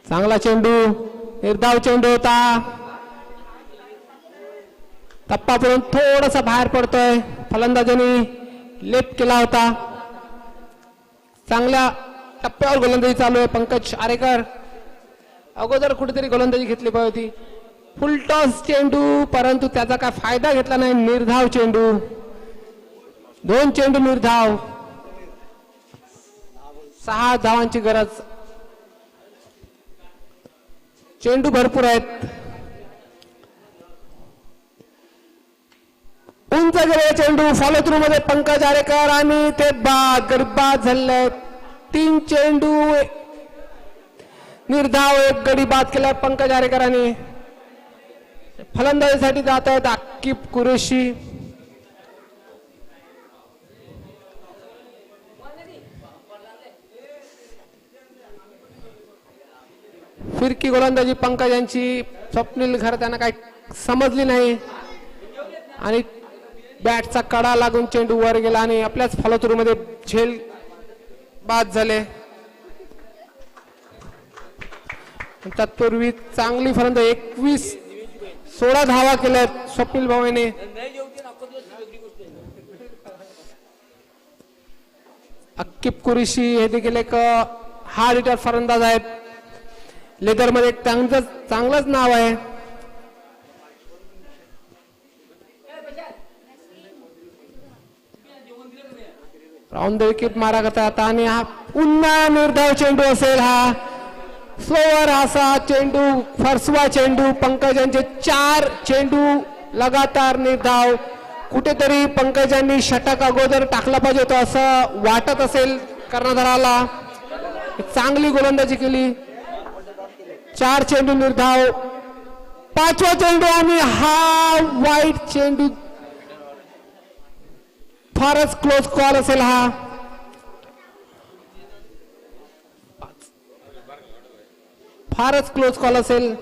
चांगला चेंडू. निर्धाव चेंडू होता. टप्पा पडून थोडासा बाहेर पडतोय. फलंदाजांनी लेप केला होता. चांगल्या टप्प्यावर गोलंदाजी चालू आहे. पंकज आरेकर अगोदर कुठेतरी गोलंदाजी घेतली पाहिजे होती. फुल टॉस चेंडू परंतु त्याचा काय फायदा घेतला नाही. निर्धाव चेंडू. 2 चेंडू निर्धाव. 6 धावांची गरज. चेंडू भरपूर आहेत. उंच गेलेला चेंडू फॉलो थ्रू मध्ये पंकज आरेकर आणि ते बाद झाले. 3 चेंडू निर्धाव. 1 गडी बाद केला पंकज आरेकरांनी. फलंदाजीसाठी जात आहेत आकिब कुरेशी. फिरकी गोलंदाजी पंकजांची. स्वप्नील घर त्यांना काही समजली नाही आणि बॅटचा कडा लागून चेंडू वर गेला आणि आपल्याच फॉलो थ्रू मध्ये झेल बाद झाले. तत्पूर्वी चांगली फलंदाजी 16 धावा केल्यात स्वप्नील भावेने. अक्कीब कुरेशी हे देखील एक हार्ड हिटर फलंदाज आहेत. लेदर मध्ये चांगलंच नाव आहे. राऊंड द विकेट मारा करतात आणि हा पुन्हा निर्धाव चेंडू असेल. हा स्लोवर असा चेंडू. फरसवा चेंडू. पंकजांचे 4 चेंडू लगातार निर्धाव. कुठेतरी पंकजांनी षटक अगोदर टाकला पाहिजे होतं असं वाटत असेल कर्णधाराला. चांगली गोलंदाजी केली. 4 चेंडू निर्धाव. 5वा चेंडू आणि हा वाईट चेंडू. फारच क्लोज कॉल असेल हा. फारच क्लोज कॉल असेल.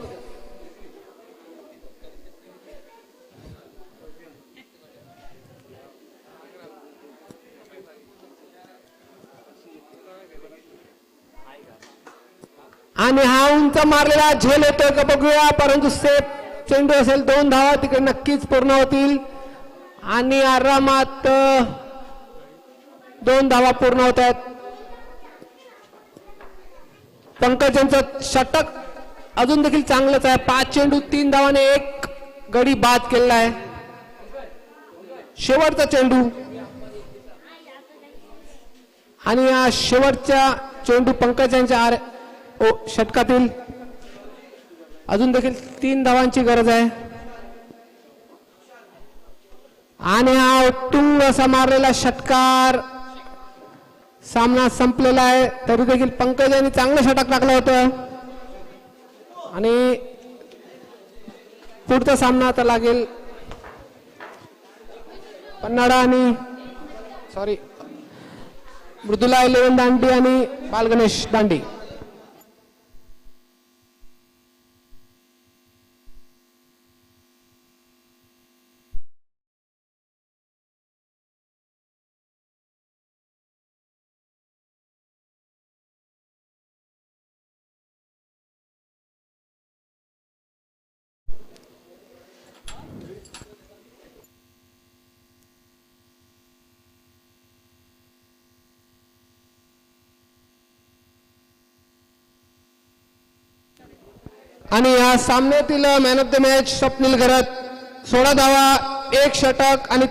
आणि हा उंच मारलेला झेल येतोय का बघूया. परंतु सेफ चेंडू असेल. 2 धावा तिकडे नक्कीच पूर्ण होतील आणि आरामात 2 धावा पूर्ण होत आहेत. पंकजांचं षटक अजून देखील चांगलंच आहे. 5 चेंडू 3 धावाने 1 गडी बाद केलेला आहे. शेवटचा चेंडू आणि या शेवटच्या चेंडू पंकज यांच्या षटकातील अजून देखील 3 धावांची गरज आहे आणि हा उत्तुंग असा मारलेला षटकार सामना संपलेला आहे. तरी देखील पंकज यांनी चांगलं षटक टाकलं होतं आणि पुढचा सामना आता लागेल पन्हाळा आणि मृदुला 11 दांडी आणि बालगणेश दांडी. आणि या सामन्यातील man of the match Swapnil Gharat 16 धावा 1 षटक आणि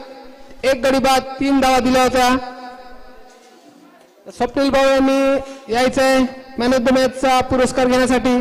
1 गडी बाद 3 धावा दिल्या होत्या. स्वप्नील भाऊ यांनी यायचंय मॅन ऑफ द मॅचचा पुरस्कार घेण्यासाठी.